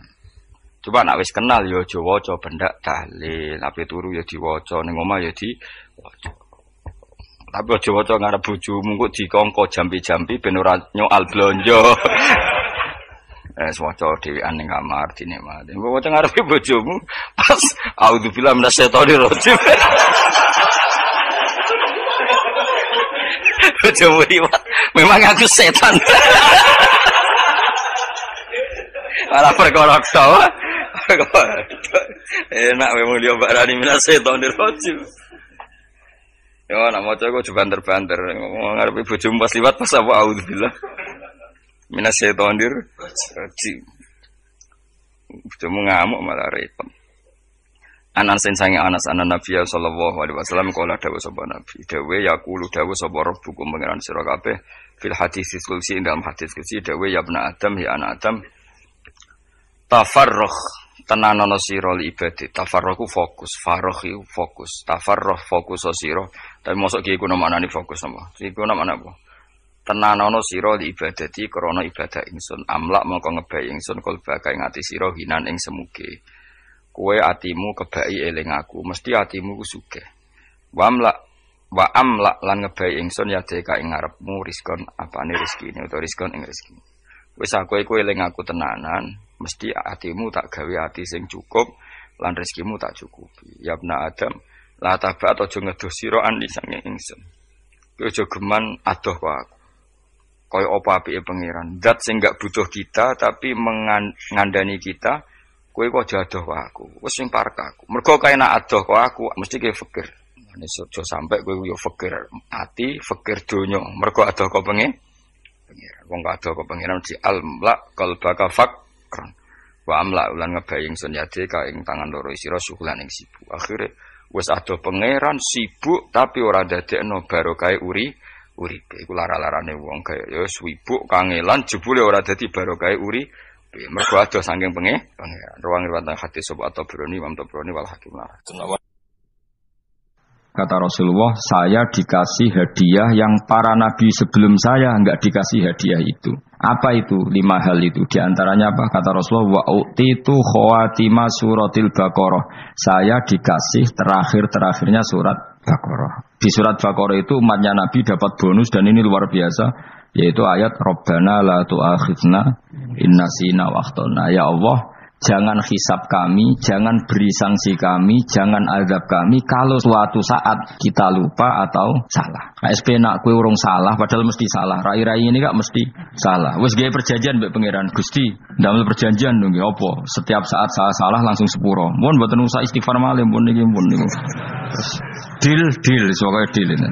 A: Coba nek wis kenal ya aja waca bendak dalil, ape turu ya diwaca, ning omah ya diwaca. Tapi aja waca ngarep bojomu kok dikongko jampi-jampi ben ora nyoal blonjo. Waca dhewean ning kamar dinikmati. Engko waca ngarepe bojomu pas auzubillahi minasyaitonir rajim. Bojomu liwat, memang aku setan. Malah perkara tok. Enak memang dia Mbak Rani minasyaitonir rajim. Yo nak maca kok banter-banter. Ngarepe bojomu pas liwat pas apa auzubillah. Minasyaitonir rajim. Bojomu ngamuk malah repot. Anas sange Anas anan Nabi sallallahu alaihi wasallam kala dawuh sapa Nabi. Dawe yaqulu dawuh sapa rabbukum pangeran sira kabeh fil hadis qudsi dalam hadis qudsi dawe ya ibna Adam ya anak Adam tafarruh tenanono sira li ibadah. Tafarruhku fokus, farruh iku fokus. Tafarruh fokus sira. Tapi mosok iki ku maknane fokus apa? Iku maknane apa? Tenanono sira li ibadati krana ibadah ingsun. Amlak mongko ngebai ingsun kalbaka ing ati sira hinan ing semuge. Kowe atimu kebaki eling aku, mesti atimu ku sugih. Wa amlak lan ngebai ingsun ya deka ing ngarepmu rizkon apane rezekine utawa rizkon ing rezekine. Wis aku kowe eling aku tenanan, mesti atimu tak gawe ati sing cukup lan rezekimu tak cukupi. Ya ibna Adam, la tabat aja ngedoh sira ani sange ingsun. Kowe aja geman adoh kok aku. Kaya apa apike pangeran, zat sing gak butuh kita tapi mengandani kita. Kowe kok jadoh kok aku, wis sing parek aku. Mergo kae nak adoh kok aku, mesti kowe fikir. Nek aja sampe kowe yo fikir ati, fikir donya. Mergo adoh kok pengen. Wong adoh kok pangeran di almla qalbaka fakran. Wa amla ulan ngebaying sun yade ka ing tangan loro sira syukulan ing sibuk. Akhire wis adoh pangeran sibuk tapi ora dadekno barokah uripe. Iku lara-larane wong kaya ya sibuk kangelan jebule ora dadi barokah uripe. Mergo adoh saking pangeran. Ruang riwayat hadis sapa Tabrani, Imam Tabrani wal Hakim. Kata Rasulullah, saya dikasih hadiah yang para nabi sebelum saya enggak dikasih hadiah itu. Apa itu? 5 hal itu. Di antaranya apa? Kata Rasulullah, wa utitu khawatima suratil Baqarah. Saya dikasih terakhirnya surat Baqarah. Di surat Baqarah itu umatnya Nabi dapat bonus dan ini luar biasa, yaitu ayat Rabbana la tu'akhidna in nasina wa akhtana. Ya Allah, jangan hisab kami, jangan beri sanksi kami, jangan azab kami kalau suatu saat kita lupa atau salah. SP nak kowe urung salah padahal mesti salah. Rai-rai ini gak mesti salah. Wis gawe perjanjian mbek pangeran Gusti, ndamel perjanjian lho nggih apa? Setiap saat saya salah langsung sepuro. Mun mboten usah istighfar malih pun niki pun niku. Deal sokoke deal ini.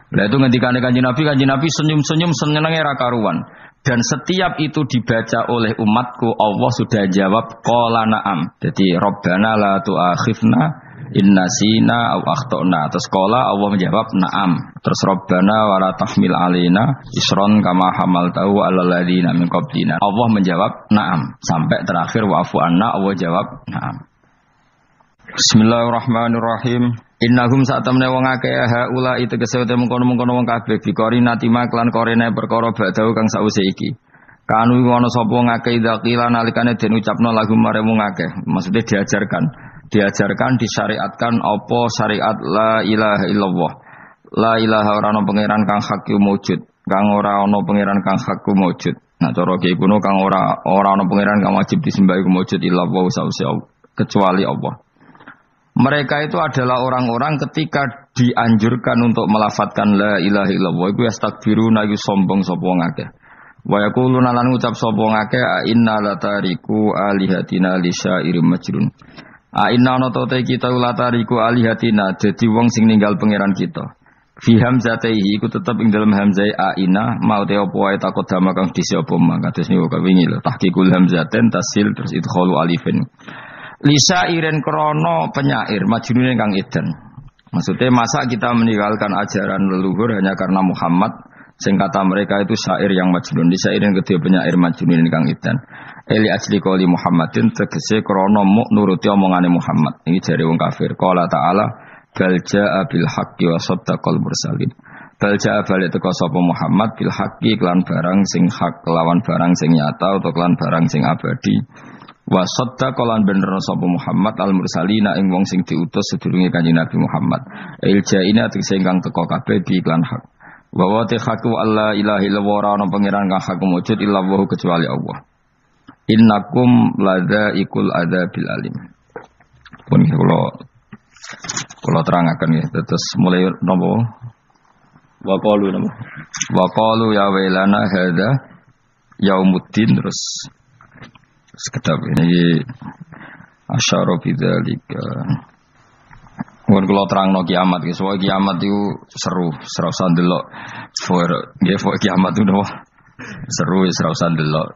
A: Lah itu ngendikane Kanjeng Nabi senyum-senyum senenge ra karuan. Dan setiap itu dibaca oleh umatku, Allah sudah jawab qala na'am. Jadi Rabbana la tu'akhifna in nasina aw akhtana. Terus qala Allah menjawab na'am. Terus Rabbana wa la tahmil alaina isron kama hamaltahu 'alal ladzina min qablina. Allah menjawab na'am sampai terakhir wa'fu anna, Allah jawab na'am. Bismillahirrahmanirrahim. Innahum sa'tamne wong akeh haula itu kesewete mengkono-mengkono wong kabeh bikori natima klan korene perkara badau kang sause iki. Kanu ana sapa wong akeh idaqila nalikane den ucapno lagu mare wong akeh. Maksudnya diajarkan disyariatkan apa syariat la ilaha illallah. La ilaha ora ana pangeran kang hak wujud, kang ora ana pangeran kang hak wujud. Nah cara iki kuno kang ora ana pangeran kang wajib disembah iku wujud illallah sause kecuali Allah. Mereka itu adalah orang-orang ketika dianjurkan untuk melafadzkan la ilaha illallah iku yastakbiruna iku sombong sapa ngakeh. Wa yaquluna lan ngucap sapa ngakeh inna latariku alihatina li syairim majrun. Inna ana ta kita latariku alihatina dadi wong sing ninggal pangeran kita. fi hamzataihi iku tetep ing dalam hamzai aina mau te apa wae takut dama kang disi apa mang kados niku kawingi lho tahqiqul hamzaten tasil terus idkhalu alifin lisa iren krono penyair majnune kang edan maksudnya masa kita meninggalkan ajaran leluhur hanya karena Muhammad sing kata mereka itu syair yang majnun lisa iren kedhe penyair majnune kang edan eli asli qoli Muhammadin tegese krono muk nuruti omongane Muhammad ini jare wong kafir qala ta'ala bal jaa bil haqqi wa saddaqal mursalin. Bal jaa balik teko sapa Muhammad bil haqqi kelan barang sing hak lawan barang sing nyata utawa kelan barang sing abadi. Wa saddaqal bener sapa Muhammad al mursalina ing wong sing diutus sedurunge Kanjeng Nabi Muhammad. Il jaina tegese ingkang teko kabeh bi iklan hak. Wa wa ta haqqu alla ilaha illallah ana pangeran kang hak wujud illallah kecuali Allah. Innakum ladaikul adabil alim. Pun kalau terangkan ya, terus mulai nopo, waqalu ya wailana hada yaumuddin terus sekedap ini asyara bidzalika. Mun kalau terangno kiamat, soal kiamat itu seru usah ndelok. Kiamat itu nopo seru usah ndelok.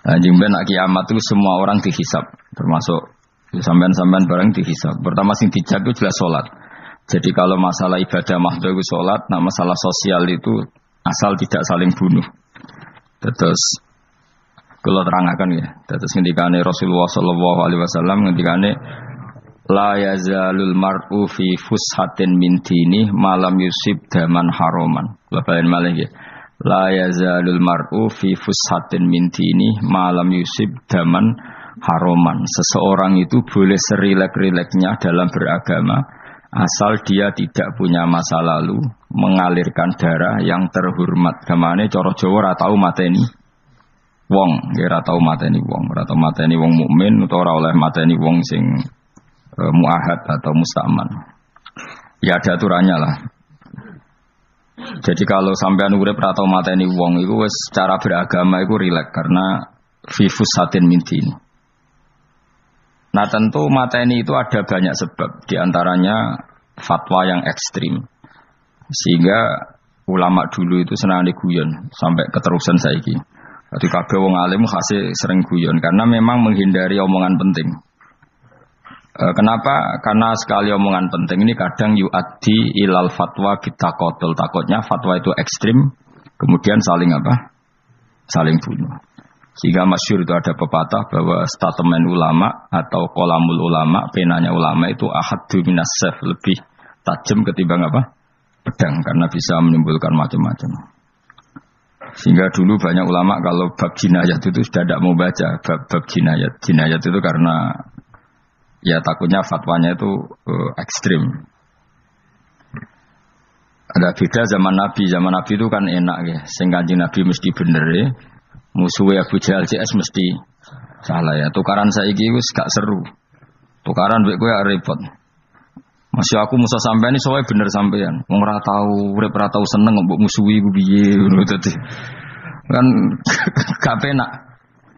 A: Anjing ben kiamat itu semua orang dihisab, termasuk sampean-sampean bareng dihisab. Pertama sing dijak itu jelas sholat. Jadi kalau masalah ibadah mahdoh itu sholat, nah masalah sosial itu asal tidak saling bunuh. Terus kalau terangkan ya. Terus ngendikane Rasulullah sallallahu alaihi wasallam ngendikane la yazalul mar'u fi fushatin min dini malam yusib daman haroman. Labain malih ya. La yazalul mar'u fi fushatin min dini malam yusib daman haroman. Seseorang itu boleh serilek-rileknya dalam beragama asal dia tidak punya masa lalu mengalirkan darah yang terhormat. Gamane cara Jawa ora tau mateni wong, ora tau mateni wong, ora tau mateni wong mukmin utawa ora oleh mateni wong sing muahad atau mustaman. Ya ada aturannya lah. Jadi kalau sampean urip ora tau mateni wong iku wis cara beragama iku rilek karena fifus satin mintin. Nah tentu mateni itu ada banyak sebab, diantaranya fatwa yang ekstrim. Sehingga ulama dulu itu senang diguyon sampai keterusan saiki. Jadi kabeh wong alim khase sering guyon karena memang menghindari omongan penting. Kenapa? Karena sekali omongan penting ini kadang yu'addi ilal fatwa kita kotul. Takutnya fatwa itu ekstrim, kemudian saling apa? Saling bunuh. Sehingga masyhur itu ada pepatah bahwa statement ulama atau kolamul ulama, penanya ulama itu ahaddu minas sayf, lebih tajam ketimbang apa? Pedang, karena bisa menimbulkan macam-macam. Sehingga dulu banyak ulama kalau bab jinayat itu sudah tidak mau baca bab jinayat. Jinayat itu karena ya takutnya fatwanya itu ekstrim. Ada beda zaman Nabi itu kan enak ya. Sing Kanjeng Nabi mesti bener ya. Musuhnya Abu Jahal CS mesti salah ya. Tukaran saiki wis gak seru. Tukaran mbek kowe repot. Masih aku musuh sampean iki sowe bener sampean. Wong ora tau urip ora tau seneng mbok musuhi ku piye ngono dadi. Kan gak penak.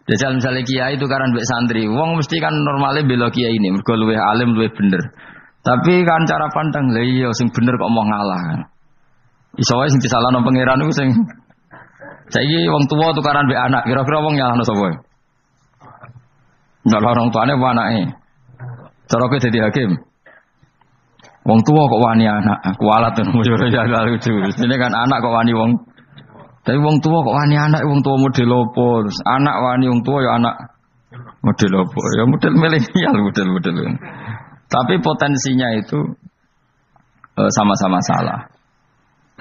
A: Jajal misalnya kiai tukaran mbek santri, wong mesti kan normale bela kiai ini mergo luwih alim luwih bener. Tapi kan cara pandang lha iya sing bener kok mau ngalah kan. Iso wae sing disalahno pangeran iku sing saiki wong tuwa tukaran mbek anak, kira-kira wong nyalahno sapa? Ndak orang tuane apa anake? Cara kowe dadi hakim. Wong tuwa kok wani anak, kualat to ya lucu. Ini kan anak kok wani wong. Tapi wong tua kok wani anak, wong tua model opo? Terus anak wani wong tua ya anak model opo? Ya model milenial model. Tapi potensinya itu sama-sama salah.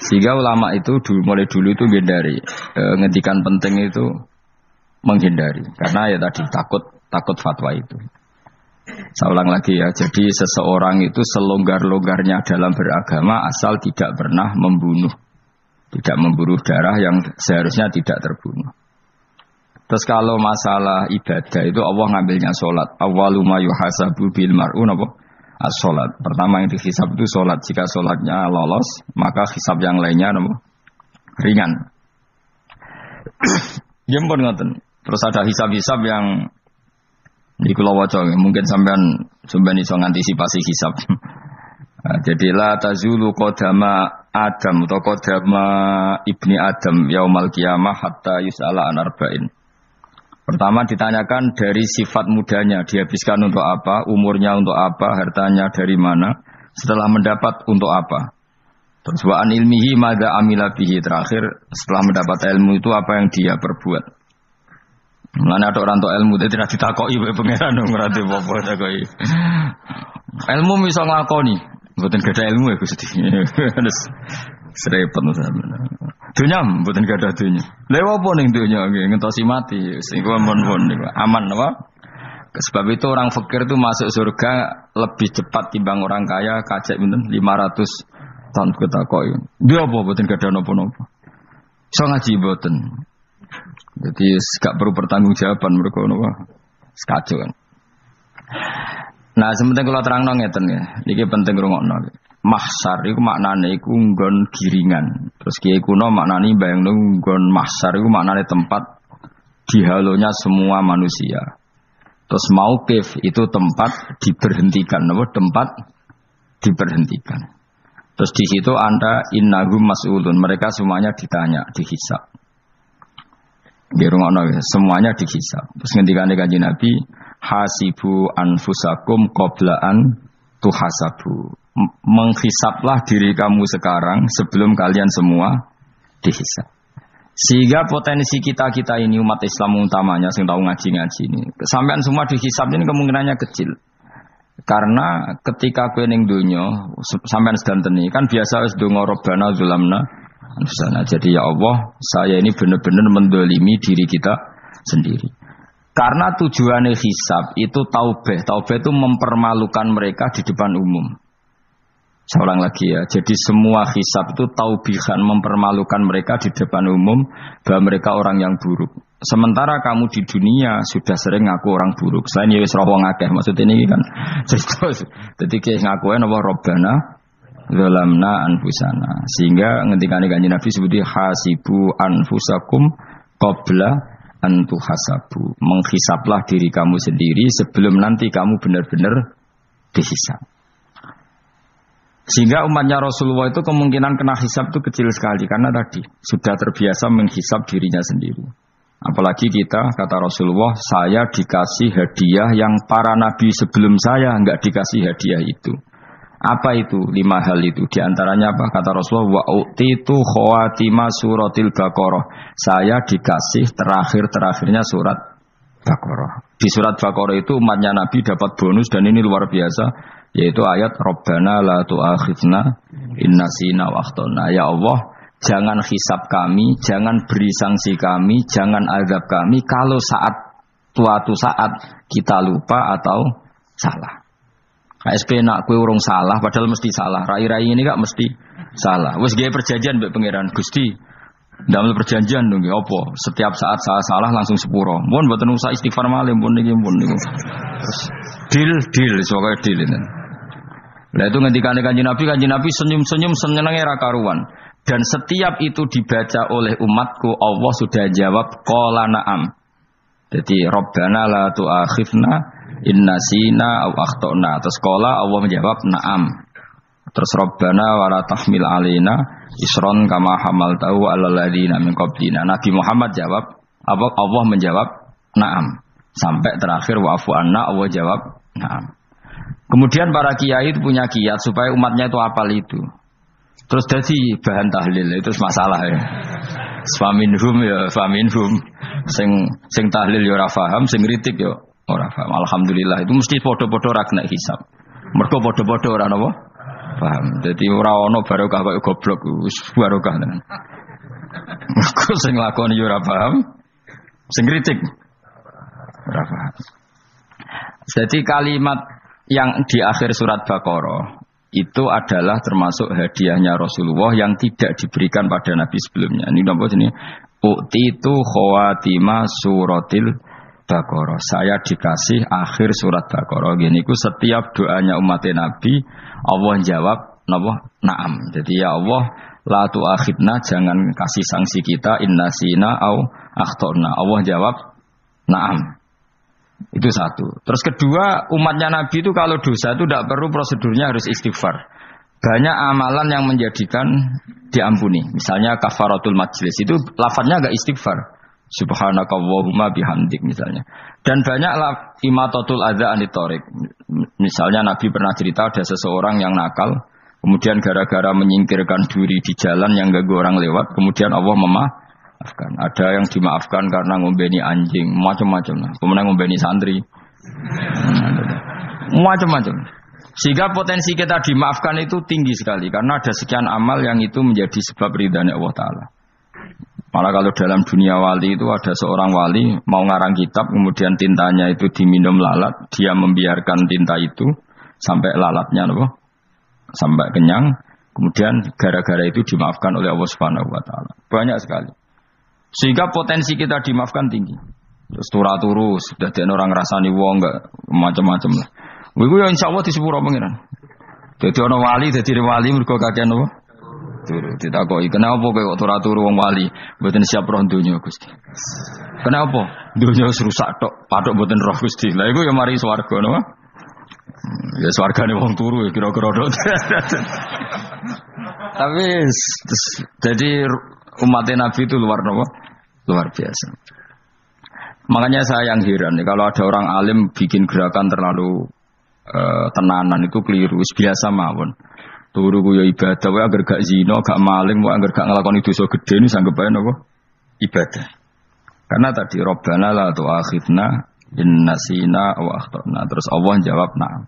A: Sehingga ulama itu mulai dulu itu menghindari ngendikan penting itu menghindari karena ya tadi takut fatwa itu. Saya ulang lagi ya. Jadi seseorang itu selonggar-longgarnya dalam beragama asal tidak pernah membunuh. Tidak membunuh darah yang seharusnya tidak terbunuh. Terus kalau masalah ibadah itu Allah ngambilnya sholat. Awwalu ma yuhasabu bil mar'un apa? As-sholat. Pertama yang dihisab itu sholat. Jika sholatnya lolos, maka hisab yang lainnya apa? Ringan. Jempol ngoten. Terus ada hisab-hisab yang di Kula waca mungkin sampean iso ngantisipasi hisab. Nah, jadi la tazulu qadama Adam atau qadama ibni Adam yaumal qiyamah hatta yus'ala an arba'in. Pertama ditanyakan dari sifat mudanya, dihabiskan untuk apa, umurnya untuk apa, hartanya dari mana, setelah mendapat untuk apa. Terus wa an ilmihi madza amila bihi, terakhir setelah mendapat ilmu itu apa yang dia perbuat. Mulane ada orang tok ilmu tidak ditakoki wae pangeran ora apa takoki. Ilmu bisa nglakoni, mboten gadah ilmu ya Gusti. Terus serepet sampeyan. Dunya mboten gadah dunya. Lha apa ning dunya nggih ngentosi mati, sing mon-mon niku aman apa? Sebab itu orang fakir itu masuk surga lebih cepat timbang orang kaya kacek pinten 500 tahun ketakoki. Dia apa mboten gadah napa-napa. Iso ngaji mboten. Jadi gak perlu pertanggungjawaban mereka napa. Sekacau kan. Nah, sementing kalau terangno ngeten ya. Iki penting rungokno. Mahsyar iku maknane iku nggon giringan. Terus kiai kuno maknane bayangno nggon mahsyar iku maknane tempat dihalonya semua manusia. Terus mauqif itu tempat diberhentikan, napa? Tempat diberhentikan. Terus di situ Anda innahum mas'ulun, mereka semuanya ditanya, dihisab. Dirungokno semuanya dihisab. Terus ngendikane Kanjeng Nabi, hasibu anfusakum qabla an tuhasabu. Menghisablah diri kamu sekarang sebelum kalian semua dihisab. Sehingga potensi kita ini umat Islam utamanya sing tahu ngaji-ngaji ini, sampean semua dihisab ini kemungkinannya kecil. Karena ketika kowe ning donya sampean sedanteni kan biasa wis donga Rabbana zulamna anfusana. Jadi ya Allah, saya ini benar-benar mendolimi diri kita sendiri. Karena tujuannya hisab itu taubah. Taubah itu mempermalukan mereka di depan umum. Saya ulang lagi ya. Jadi semua hisab itu taubihan, mempermalukan mereka di depan umum bahwa mereka orang yang buruk. Sementara kamu di dunia sudah sering ngaku orang buruk. Selain ya wis roh wong akeh. Maksud ini kan cerita. Jadi kayak ngakuin apa Rabbana zalamna anfusana. Sehingga ngendikane Kanjeng Nabi sebuti hasibu anfusakum qabla an tuhasabu. Menghisablah diri kamu sendiri sebelum nanti kamu benar-benar dihisab. Sehingga umatnya Rasulullah itu kemungkinan kena hisab itu kecil sekali karena tadi sudah terbiasa menghisab dirinya sendiri. Apalagi kita, kata Rasulullah, saya dikasih hadiah yang para nabi sebelum saya enggak dikasih hadiah itu. Apa itu? 5 hal itu. Di antaranya apa? Kata Rasulullah, wa utitu khawatima suratil Baqarah. Saya dikasih terakhir-terakhirnya surat Baqarah. Di surat Baqarah itu umatnya Nabi dapat bonus dan ini luar biasa, yaitu ayat Rabbana la tu'akhidna in nasina wa akhtana. Ya Allah, jangan hisab kami, jangan beri sanksi kami, jangan azab kami kalau suatu saat kita lupa atau salah. KSP nak kue urung salah, padahal mesti salah. Rai-rai ini gak mesti salah. Wes gawe perjanjian mbek pangeran Gusti. Ndamel perjanjian dong, apa? Setiap saat salah langsung sepuro. Mun mboten usah istighfar malih pun niku. Deal, soalnya deal ini. Lah itu ngendikane Kanjeng Nabi senyum-senyum senenge ra karuan. Dan setiap itu dibaca oleh umatku, Allah sudah jawab qala na'am. Jadi Rabbana la tu'akhifna in nasina aw akhtana. Terus qala Allah menjawab na'am. Terus Rabbana wa la tahmil alaina isron kama hamaltahu 'alal ladzina min qablina. Nabi Muhammad jawab, Allah menjawab na'am. Sampai terakhir wa'fu anna, Allah jawab na'am. Kemudian para kiai itu punya kiat supaya umatnya itu hafal itu. Terus jadi bahan tahlil itu masalah ya. Faminhum sing tahlil ya ora paham, sing kritik ya ora paham. Alhamdulillah itu mesti padha-padha ra kena hisab. Mergo padha-padha ora napa paham. Dadi ora ana barokah kaya goblok wis barokah tenan. Mergo sing lakoni ya ora paham, sing kritik ora paham. Jadi kalimat yang di akhir surat Baqarah itu adalah termasuk hadiahnya Rasulullah yang tidak diberikan pada Nabi sebelumnya. Ini nomor ini utitu khawatima suratil Baqarah. Saya dikasih akhir surat Baqarah. Gini ku setiap doanya umat Nabi Allah jawab na'am. Jadi ya Allah la tu'akhidna, jangan kasih sanksi kita innasina au akhtana. Allah jawab na'am. Itu satu. Terus kedua, umatnya Nabi itu kalau dosa itu tidak perlu prosedurnya harus istighfar.
B: banyak amalan yang menjadikan diampuni. Misalnya kafaratul majlis itu lafadznya agak istighfar. Subhanakallahumma bihamdik misalnya. Dan banyak imatatul adza anit thoriq. Misalnya Nabi pernah cerita ada seseorang yang nakal, kemudian gara-gara menyingkirkan duri di jalan yang ganggu orang lewat, kemudian Allah memaafkan. Ada yang dimaafkan karena ngombeni anjing, macam-macam lah. Kemudian ngombeni santri, macam-macam. Sehingga potensi kita dimaafkan itu tinggi sekali karena ada sekian amal yang itu menjadi sebab ridhanya Allah Ta'ala. Malah kalau dalam dunia wali itu ada seorang wali mau ngarang kitab, kemudian tintanya itu diminum lalat, dia membiarkan tinta itu sampai lalatnya sampai kenyang, kemudian gara-gara itu dimaafkan oleh Allah Subhanahu wa taala. Banyak sekali. Sehingga potensi kita dimaafkan tinggi. Terus turu sudah ada orang rasani wong enggak macam-macam lah. Iku ya insyaallah disepuro pangeran. Dadi ana wali, dadi wali mergo kakean apa? Turu ditakoki, "Kenapa kowe kok turu wong wali? Mboten siap roh donya, Gusti." "Kenapa?" "Donya wis rusak tok, patok mboten roh, Gusti." Lah iku ya mari swarga napa? Ya swargane wong turu ya kira-kira tok. Tapi jadi umat Nabi itu luar biasa. Makanya saya yang heran kalau ada orang alim bikin gerakan terlalu tenanan itu keliru, biasa mawon. Turu ku ya ibadah, wae agar gak zina, gak maling, wae agar gak nglakoni dosa gedhe ini sanggep ae napa? Ibadah. Karena tadi Rabbana la tu'akhidna in nasina wa akhtana. Terus Allah jawab na'am.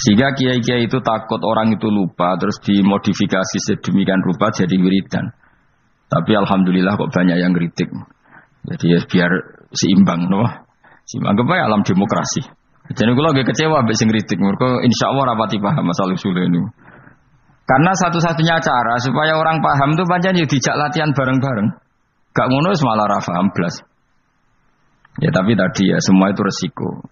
B: Sehingga kiai-kiai itu takut orang itu lupa, terus dimodifikasi sedemikian rupa jadi wiridan. Tapi alhamdulillah kok banyak yang kritik. Jadi ya biar seimbang, no? Seimbang kepada alam demokrasi. Jadi kalau lagi kecewa ambek sing kritik, mergo insyaallah rapati paham masalah usul ini. Karena satu-satunya cara supaya orang paham itu pancen ya dijak latihan bareng-bareng. Gak ngono wis malah ra paham blas. Ya tapi tadi ya semua itu resiko.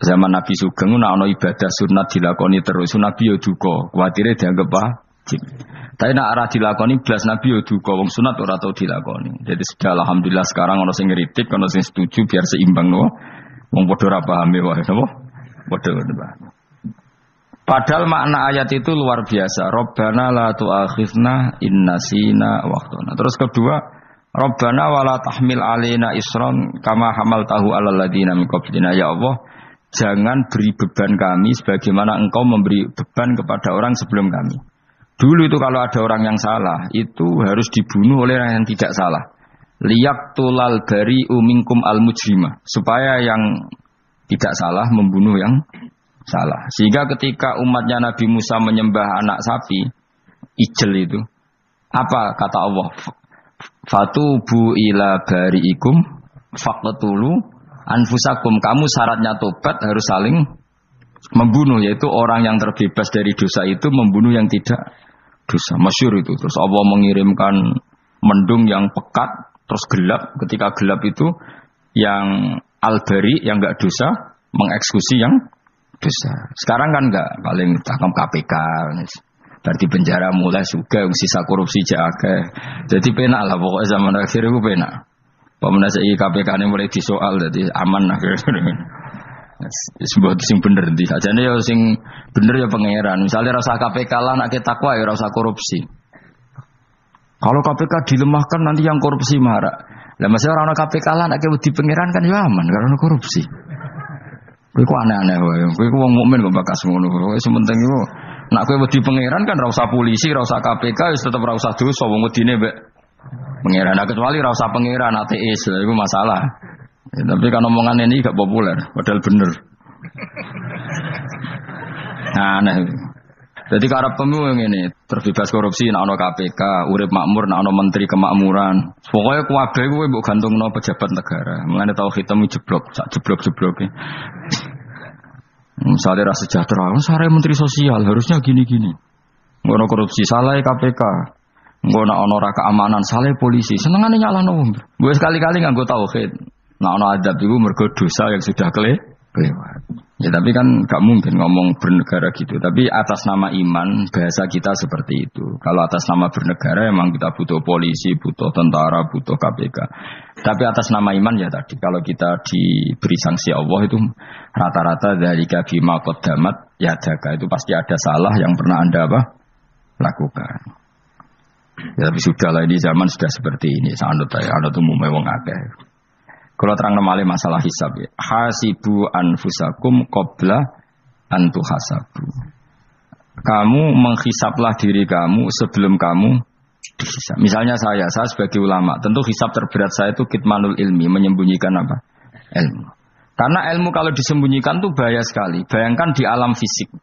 B: Zaman Nabi Sugeng ana ibadah sunat dilakoni terus, Nabi yo duka, kuwatire dianggap wajib. Tapi nek ora dilakoni blas Nabi yo duka, wong sunat ora tau dilakoni. Jadi sudah alhamdulillah sekarang ana sing ngritik, ana sing setuju biar seimbang no. Wong padha ora paham wae napa? Padha paham. Padahal makna ayat itu luar biasa. Rabbana la tu'akhidna in nasina wa akhtana. Terus kedua, Rabbana wala tahmil alaina isran kama hamaltahu alal ladina min qablina. Ya Allah, jangan beri beban kami sebagaimana Engkau memberi beban kepada orang sebelum kami. Dulu itu kalau ada orang yang salah, itu harus dibunuh oleh orang yang tidak salah. Liyaqtulal bari'u minkum al-mujrima. Supaya yang tidak salah membunuh yang salah. Sehingga ketika umatnya Nabi Musa menyembah anak sapi, ijel itu, apa kata Allah? Fatubu ila bari'ikum faqtulu anfusakum. Kamu syaratnya tobat harus saling membunuh, yaitu orang yang terbebas dari dosa itu membunuh yang tidak dosa. Masyhur itu. Terus Allah mengirimkan mendung yang pekat, terus gelap. Ketika gelap itu yang al-bari yang enggak dosa mengeksekusi yang dosa. Sekarang kan enggak, paling takam KPK. Berarti penjara mulai juga sisa korupsi akeh. Jadi penak lah pokoknya zaman akhir itu penak. Pemenang KPK ini mulai disoal, jadi aman lah. Sebuah sing bener di saja nih, ya sing bener ya pangeran. Misalnya rasa KPK lah nak takwa ya rasa korupsi. Kalau KPK dilemahkan nanti yang korupsi marah. Lah masih orang KPK lah nak di pangeran kan ya aman karena korupsi. Kowe ku aneh-aneh wae. Kowe ku wong mukmin kok bakas ngono. Kowe sementing iku nak kowe wedi pangeran kan ra usah polisi, ra usah KPK, wis tetep ra usah dosa wong wedine mbek pangeran. Nah, kecuali ra usah pangeran ateis, iku masalah. Ya, tapi kan omongan ini gak populer, padahal bener. Nah, aneh. Jadi karep pemilu ngene, terbebas korupsi nek ana KPK, urip makmur nek ana menteri kemakmuran. Pokoke kabeh kuwi mbok gantungno pejabat negara. Mengane tau hitam jeblok, sak jeblok-jebloke. Misalnya rasa sejahtera, sare menteri sosial harusnya gini-gini. Ngono korupsi salah KPK. Ngono ana ora keamanan salah polisi. Senengane nyalahno wong. Gue sekali-kali nganggo tauhid. Nek ana adab iku mergo dosa yang sudah kelewat. Ya tapi kan gak mungkin ngomong bernegara gitu. Tapi atas nama iman bahasa kita seperti itu. Kalau atas nama bernegara emang kita butuh polisi, butuh tentara, butuh KPK. Tapi atas nama iman ya tadi kalau kita diberi sanksi Allah itu rata-rata dari bima qaddamat ya jaga, itu pasti ada salah yang pernah Anda lakukan. Ya, tapi sudahlah, ini zaman sudah seperti ini. Anut umumnya wong akeh. Kalau terang malih masalah hisab ya. Hasibu anfusakum qabla an tuhasabu. Kamu menghisablah diri kamu sebelum kamu dihisab. Misalnya saya sebagai ulama, tentu hisab terberat saya itu kitmanul ilmi, menyembunyikan apa? Ilmu. Karena ilmu kalau disembunyikan tuh bahaya sekali. Bayangkan di alam fisik.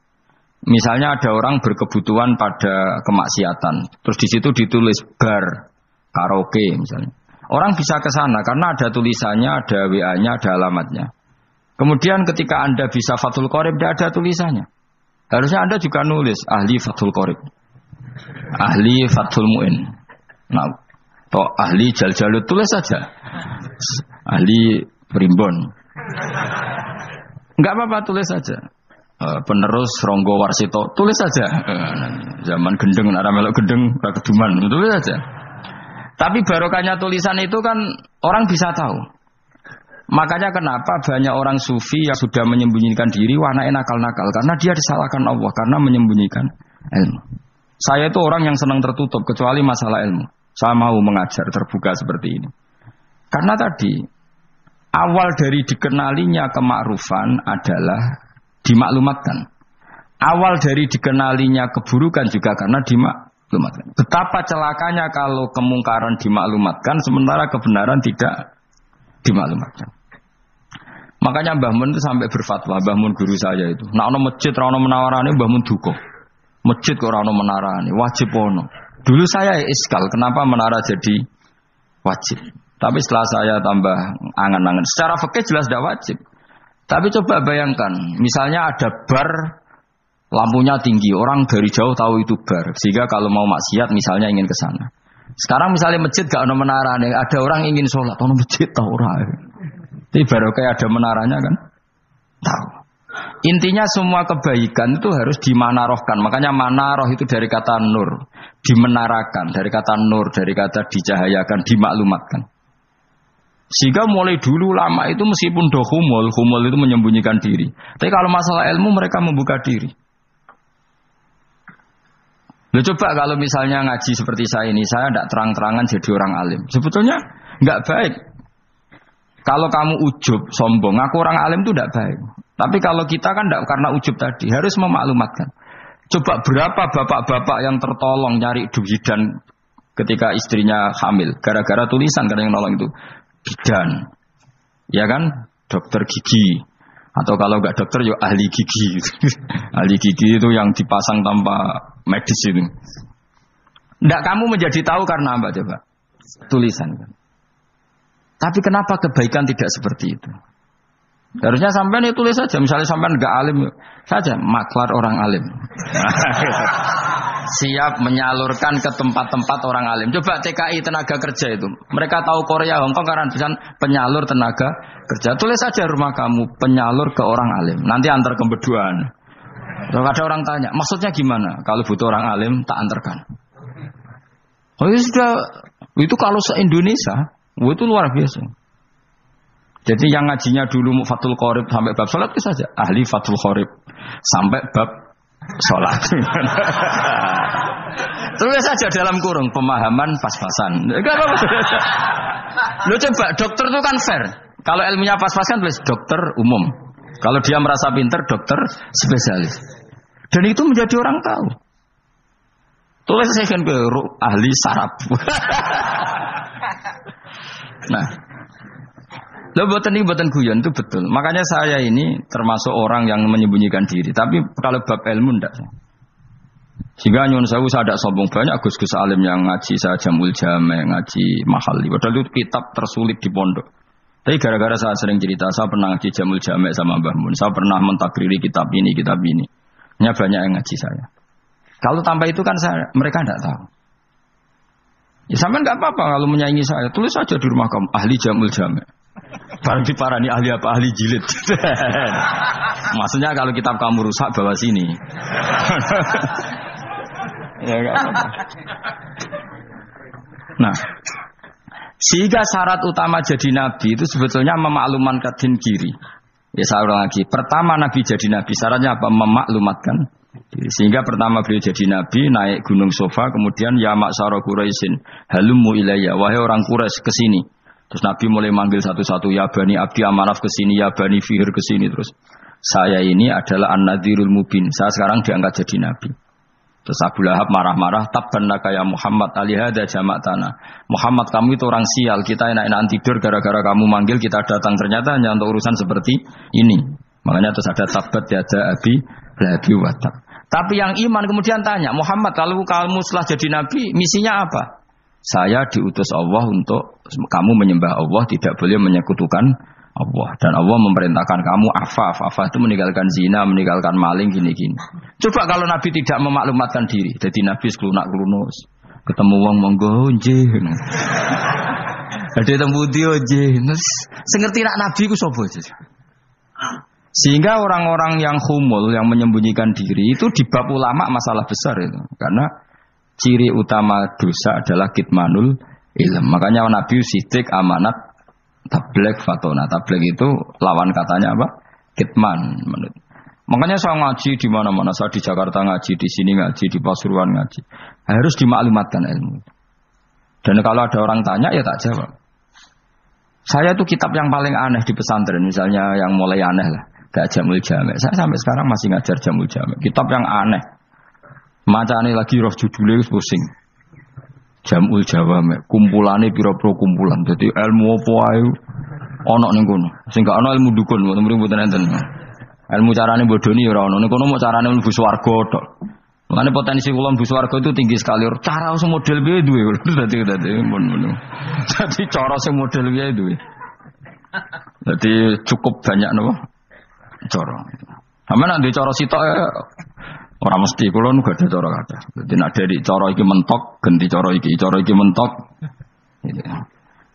B: Misalnya ada orang berkebutuhan pada kemaksiatan, terus di situ ditulis bar, karaoke misalnya. Orang bisa ke sana karena ada tulisannya, ada WA-nya, ada alamatnya. Kemudian ketika Anda bisa Fathul Qorib, tidak ada tulisannya. Harusnya Anda juga nulis ahli Fathul Qorib, ahli Fathul Mu'in, nah, atau ahli Jaljalut, tulis saja. Ahli Primbon, enggak apa-apa, tulis saja. Penerus Ronggo Warsito, tulis saja. Zaman gendeng, arah melok gendeng, keduman, tulis saja. Tapi barokahnya tulisan itu kan orang bisa tahu. Makanya kenapa banyak orang sufi yang sudah menyembunyikan diri, wanake nakal-nakal, karena dia disalahkan Allah karena menyembunyikan ilmu. Saya itu orang yang senang tertutup kecuali masalah ilmu. Saya mau mengajar terbuka seperti ini. Karena tadi awal dari dikenalinya kemakrufan adalah dimaklumatkan. Awal dari dikenalinya keburukan juga karena dimaklumatkan. Betapa celakanya kalau kemungkaran dimaklumatkan sementara kebenaran tidak dimaklumatkan. Makanya Mbah Mun itu sampai berfatwa, Mbah Mun guru saya itu. Nek ana masjid ora ana menarane Mbah Mun duka. Masjid kok ora ana menarane, wajib ono. Dulu saya iskal, kenapa menara jadi wajib? Tapi setelah saya tambah angan-angan, secara fikih jelas tidak wajib. Tapi coba bayangkan, misalnya ada bar, lampunya tinggi, orang dari jauh tahu itu bar, sehingga kalau mau maksiat misalnya ingin ke sana. Sekarang misalnya masjid gak ada menara, ada orang ingin sholat, ada masjid tahu orang. Tapi baru kayak ada menaranya kan, tahu. Intinya semua kebaikan itu harus dimanarohkan. Makanya manaroh itu dari kata nur, dimenarakan, dari kata nur, dari kata dicahayakan, dimaklumatkan. Sehingga mulai dulu lama itu meskipun humul itu menyembunyikan diri. Tapi kalau masalah ilmu mereka membuka diri. Loh, coba kalau misalnya ngaji seperti saya ini, saya tidak terang-terangan jadi orang alim. Sebetulnya nggak baik. Kalau kamu ujub, sombong, aku orang alim itu tidak baik. Tapi kalau kita kan tidak, karena ujub tadi, harus memaklumatkan. Coba berapa bapak-bapak yang tertolong nyari bidan ketika istrinya hamil. Gara-gara tulisan, karena yang nolong itu bidan. Ya kan? Dokter gigi. Atau kalau nggak dokter, ya ahli gigi. Ahli gigi itu yang dipasang tanpa medis itu. Tidak kamu menjadi tahu karena apa coba? Tulisan kan. Tapi kenapa kebaikan tidak seperti itu? Harusnya sampean itu tulis saja. Misalnya sampean nggak alim saja, maklar orang alim. Siap menyalurkan ke tempat-tempat orang alim. Coba TKI tenaga kerja itu. Mereka tahu Korea, Hongkong karena tulisan penyalur tenaga kerja. Tulis saja rumah kamu penyalur ke orang alim. Nanti antar kembeduan. Kalau ada orang tanya, maksudnya gimana? Kalau butuh orang alim, tak antarkan. Oh ya sudah, itu kalau se-Indonesia, itu luar biasa. Jadi yang ngajinya dulu Fathul Qorib sampai bab sholat itu saja. Ahli Fathul Qorib sampai bab sholat. Tulis saja dalam kurung pemahaman pas-pasan. Lo coba dokter itu kan fair. Kalau ilmunya pas-pasan tulis dokter umum. Kalau dia merasa pinter dokter spesialis. Dan itu menjadi orang tahu. Tulis saya kan ke ahli saraf. Nah, lo buatan ini buatan guyon itu betul. Makanya saya ini termasuk orang yang menyembunyikan diri. Tapi kalau bab ilmu enggak. Sehingga nyuwun sewu saya tidak sombong, banyak gus-gus alim yang ngaji saya Jamul Jame, ngaji Mahali. Padahal itu kitab tersulit di pondok. Tapi gara-gara saya sering cerita, saya pernah ngaji Jamul Jame sama Mbah Mun. Saya pernah mentakriri kitab ini. Hanya banyak yang ngaji saya. Kalau tanpa itu kan mereka tidak tahu. Ya sampean nggak apa-apa kalau menyaingi saya, tulis saja di rumah kamu ahli Jamul Jame. Barang diparani ahli apa? Ahli jilid. Maksudnya kalau kitab kamu rusak bawa sini. Ya nggak apa-apa. Nah, sehingga syarat utama jadi nabi itu sebetulnya memaklumatkan diri. Ya saya ulang lagi. Pertama Nabi jadi Nabi, syaratnya apa? Memaklumatkan. Sehingga pertama beliau jadi Nabi, naik gunung Sofa, kemudian ya maksara Quraisyin, halummu ilayya, wahai orang Quraisy kesini. Terus Nabi mulai manggil satu-satu, ya Bani Abdi Amanaf kesini, ya Bani Fihr kesini. Terus saya ini adalah An-Nadhirul Mubin. Saya sekarang diangkat jadi Nabi. Terus Abu Lahab marah-marah, tabbannaka ya Muhammad alihada jama'tana. Muhammad kamu itu orang sial, kita enak-enakan tidur gara-gara kamu manggil kita datang, ternyata hanya untuk urusan seperti ini. Makanya terus ada tabbat yada abi lahabi watab. Tapi yang iman kemudian tanya, Muhammad kalau kamu setelah jadi nabi, misinya apa? Saya diutus Allah untuk kamu menyembah Allah, tidak boleh menyekutukan Allah. Dan Allah memerintahkan kamu afaf itu meninggalkan zina, meninggalkan maling, gini-gini. Coba kalau Nabi tidak memaklumatkan diri, jadi Nabi seklunak-klunus, ketemu wong monggo nggih. Ada temu dia nggih. Sengerti nak Nabi ku sapa? Sehingga orang-orang yang humul, yang menyembunyikan diri itu di bab ulama masalah besar itu. Karena ciri utama dosa adalah kitmanul ilm. Makanya Nabi sidik amanat tabligh fatona. Tabligh itu lawan katanya apa? Kitman. Makanya saya ngaji di mana-mana. Saya di Jakarta ngaji, di sini ngaji, di Pasuruan ngaji. Harus dimaklumatkan ilmu. Dan kalau ada orang tanya, ya tak jawab. Saya itu kitab yang paling aneh di pesantren. Misalnya yang mulai aneh lah. Gak Jamul Jami'. Saya sampai sekarang masih ngajar Jamul Jami'. Kitab yang aneh. Macane lagi roh judulnya pusing. Jamul Jawami'. Kumpulane pira-pira kumpulan. Jadi ilmu apa ae ana ning kono. Sing gak ana ilmu dukun, mboten enten. Ilmu carane bodoni ya ora ono. Ning kono mau carane mlebu swarga tok. Makane potensi kula mlebu swarga itu tinggi sekali. Cara sing model piye duwe. Dadi ngono. Dadi cara sing model piye duwe. Jadi cukup banyak napa? Cara. Sampe nek ndek cara sitok ora mesti kula nu gak ada cara kata. Dadi nek dari cara iki mentok, ganti cara iki mentok. Gitu.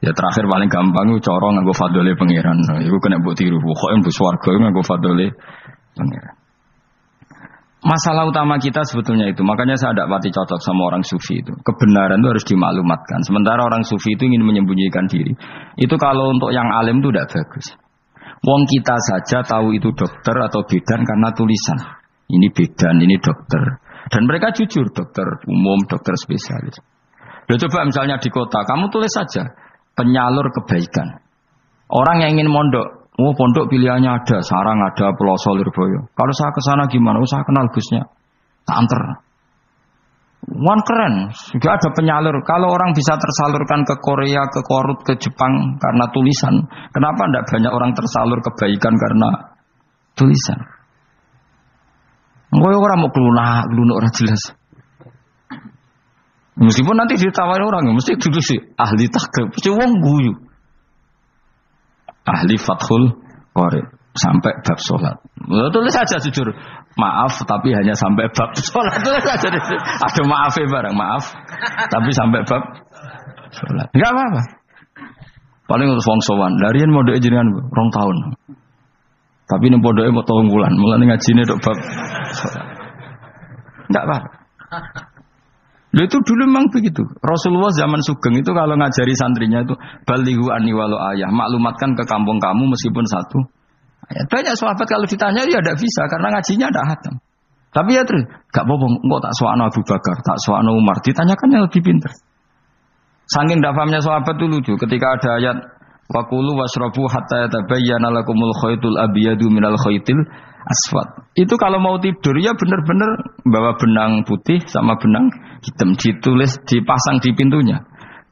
B: Ya terakhir paling gampang itu cara nganggo fadhole pangeran. Iku kena mbok tiru. Pokoke mbok swarga nganggo fadhole pangeran. Masalah utama kita sebetulnya itu. Makanya saya tidak pati cocok sama orang sufi itu. Kebenaran itu harus dimaklumatkan. Sementara orang sufi itu ingin menyembunyikan diri. Itu kalau untuk yang alim itu tidak bagus. Wong kita saja tahu itu dokter atau bidan karena tulisan. Ini bidan, ini dokter. Dan mereka jujur, dokter umum, dokter spesialis. Loh, coba misalnya di kota, kamu tulis saja penyalur kebaikan. Orang yang ingin mondok, pondok pilihannya ada, Sarang ada, Peloso, Lirboyo. Kalau saya ke sana gimana? Saya kenal Gusnya. Tak anter. Wan keren, juga ada penyalur. Kalau orang bisa tersalurkan ke Korea, ke Korut, ke Jepang karena tulisan, kenapa tidak banyak orang tersalur kebaikan karena tulisan? Gue orang mau kelunak orang jelas. Meskipun nanti ditawari orang, mesti dulu sih ahli takrib, mesti wong guyu, ahli fathul qori sampai bab sholat. Tulis saja jujur. Maaf, tapi hanya sampai bab sholat. Ada maafnya barang, maaf. Tapi sampai bab sholat. Enggak apa-apa. Paling untuk wong sowan. Larian mau doa jenengan 2 tahun. Tapi ini podoke mau 3 bulan. Mulane ngajine tok bab sholat. Enggak apa-apa. Itu dulu memang begitu. Rasulullah zaman Sugeng itu kalau ngajari santrinya itu balighu anni walau ayah, maklumatkan ke kampung kamu meskipun satu. Banyak sahabat kalau ditanya ya tidak bisa karena ngajinya tidak hatam. Tapi ya terus gak apa-apa, engkau tak soal Abu Bakar, tak soal Umar, ditanyakan yang lebih pintar. Saking tidak pahamnya sahabat itu lucu. Ketika ada ayat Wakulu wasrabu hatta yatabayyana lakumul khaytul abyadu minal khaytil aswad. Itu kalau mau tidur ya benar-benar bawa benang putih sama benang hitam, ditulis dipasang di pintunya.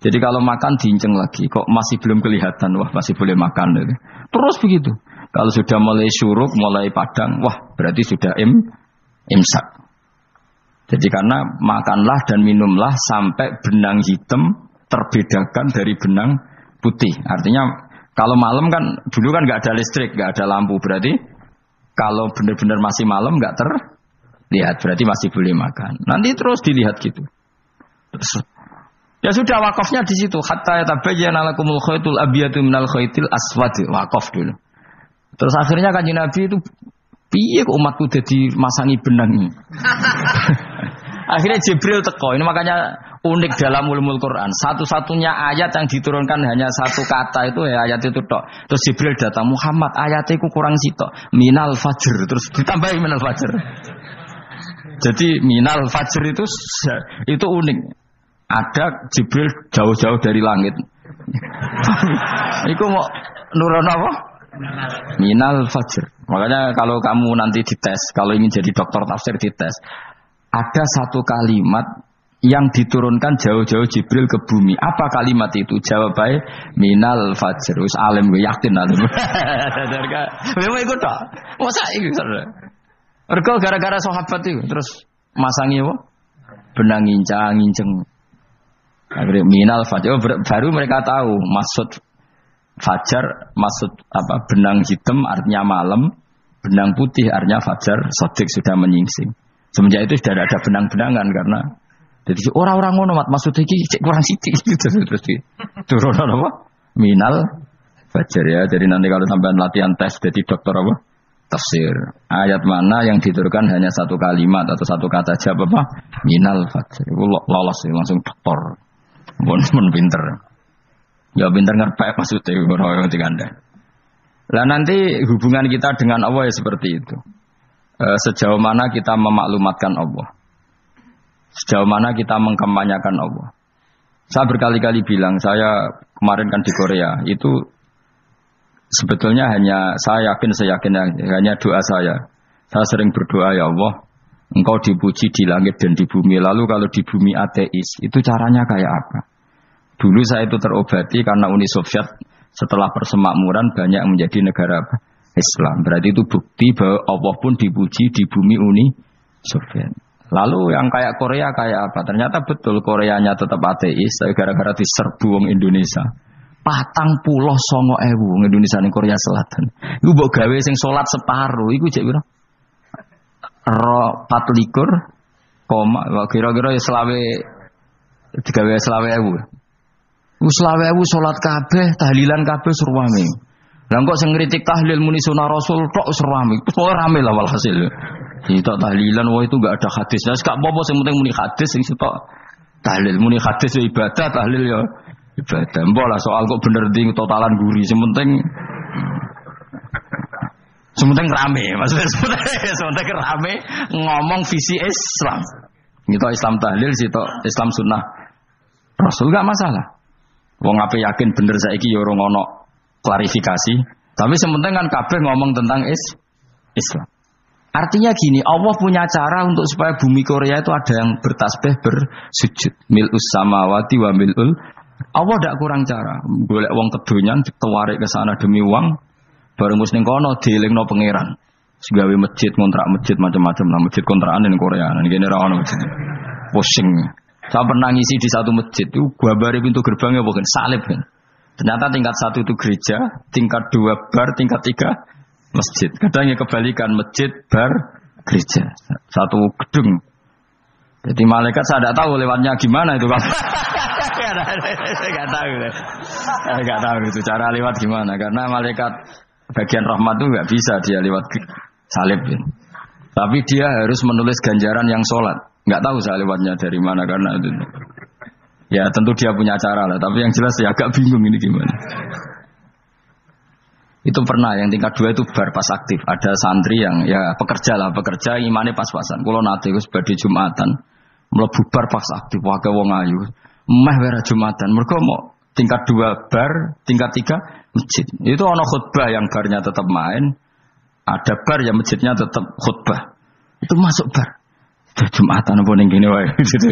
B: Jadi kalau makan diinceng lagi, kok masih belum kelihatan, wah masih boleh makan. Terus begitu. Kalau sudah mulai syuruk, mulai padang, wah berarti sudah imsak. Jadi karena makanlah dan minumlah sampai benang hitam terbedakan dari benang putih. Artinya kalau malam kan, dulu kan nggak ada listrik, nggak ada lampu. Berarti kalau benar-benar masih malam nggak terlihat, berarti masih boleh makan. Nanti terus dilihat gitu. Terus, ya sudah wakafnya di situ. Hatta yatabayyana lakumul khaytul abyadu minal khaytil aswad. Wakaf dulu. Terus akhirnya Kanjeng Nabi itu piye kok umatku dadi masangi benang ini. Akhirnya Jibril teko. Ini makanya unik dalam ulumul Quran. Satu-satunya ayat yang diturunkan hanya satu kata itu ya ayat itu tok. Terus Jibril datang, Muhammad ayatnya itu kurang sitok. Minal fajr. Terus ditambahin minal fajr. Jadi minal fajr itu unik. Ada Jibril jauh-jauh dari langit. Iku mau nurun apa? Minal fajr. Makanya kalau kamu nanti dites, kalau ingin jadi dokter tafsir dites, ada satu kalimat yang diturunkan jauh-jauh Jibril ke bumi. Apa kalimat itu? Jawabannya minal fajr. Wis alim gue yakin alim. Memang ikut tak? Masa itu saudara? Ergo gara-gara sahabat itu terus masangi apa? Benang ngincang. Akhirnya minal fajr. Oh, baru mereka tahu maksud fajar, maksud apa? Benang hitam artinya malam, benang putih artinya fajar. Sodik sudah menyingsing. Semenjak itu sudah ada benang-benangan karena jadi orang-orang ngono mat maksud iki kurang sithik terus turun apa? Minal fajar ya. Jadi nanti kalau sampean latihan tes jadi dokter apa? Tafsir. Ayat mana yang diturunkan hanya satu kalimat atau satu kata jawab apa? Minal fajar. Iku lolos langsung dokter. Mun pinter. Ya pinter ngerpek maksudnya ora digandeng. Lah nanti hubungan kita dengan Allah ya seperti itu. Sejauh mana kita memaklumatkan Allah. Sejauh mana kita mengkampanyakan Allah. Saya berkali-kali bilang, saya kemarin kan di Korea, itu sebetulnya hanya, saya yakin hanya doa saya. Saya sering berdoa, ya Allah, Engkau dipuji di langit dan di bumi. Lalu kalau di bumi ateis, itu caranya kayak apa? Dulu saya itu terobati karena Uni Soviet setelah persemakmuran banyak menjadi negara Islam. Berarti itu bukti bahwa Allah pun dipuji di bumi Uni Soviet. Lalu yang kayak Korea kayak apa? Ternyata betul Koreanya tetap ateis, tapi gara-gara diserbu wong Indonesia. 49.000 wong Indonesia ning Korea Selatan. Iku mbok gawe sing salat separuh iku jek pira? 24, kira-kira ya selawe digawe 20.000. Iku 20.000 salat kabeh, tahlilan kabeh surwame. Lah kok sing ngritik tahlil muni sunah Rasul tok surwame. Ora rame lah walhasil. Itu tahlilan, wah itu enggak ada hadis. Nah, gak apa-apa, yang penting muni hadis, yang situ tahlil, muni hadis ya ibadah, tahlil ya ibadah. Mbak lah soal kok bener ding totalan guri, yang penting rame, maksudnya sementing rame ngomong visi Islam. Itu Islam tahlil, situ Islam sunnah Rasul gak masalah. Wong ape yakin bener saiki ya ora ono klarifikasi, tapi yang penting kan kabeh ngomong tentang Islam. Artinya gini, Allah punya cara untuk supaya bumi Korea itu ada yang bertasbih bersujud. Mil'us samawati wa mil'ul. Allah tidak kurang cara. Golek wong kedonyan ditawarik ke sana demi uang. Bareng musning kono dielingno pangeran. Segawe masjid, kontrak masjid macam-macam lah, masjid kontrakan di Korea. Nah, ini ra ono masjid. Pusing. Saya pernah ngisi di satu masjid itu, gambare pintu gerbangnya bukan salib kan. Ternyata tingkat 1 itu gereja, tingkat 2 bar, tingkat 3 masjid. Kadang ya kebalikan, masjid, bar, gereja. Satu gedung. Jadi malaikat saya tidak tahu lewatnya gimana itu. Saya nggak tahu itu cara lewat gimana. Karena malaikat bagian rahmat itu nggak bisa dia lewat salib. Tapi dia harus menulis ganjaran yang sholat. Nggak tahu saya lewatnya dari mana karena itu. Ya tentu dia punya cara lah. Tapi yang jelas ya agak bingung ini gimana. Itu pernah yang tingkat 2 itu bar pas aktif. Ada santri yang ya pekerja imannya pas-pasan. Kalau nanti wis badhe Jumatan, mlebu bar pas aktif wae wong ayu. Meh wera Jumatan. Mergo mau tingkat 2 bar, tingkat 3 masjid. Itu ana khutbah yang barnya tetap main, ada bar yang masjidnya tetap khutbah. Itu masuk bar. Jumatan apa ning kene wae gitu.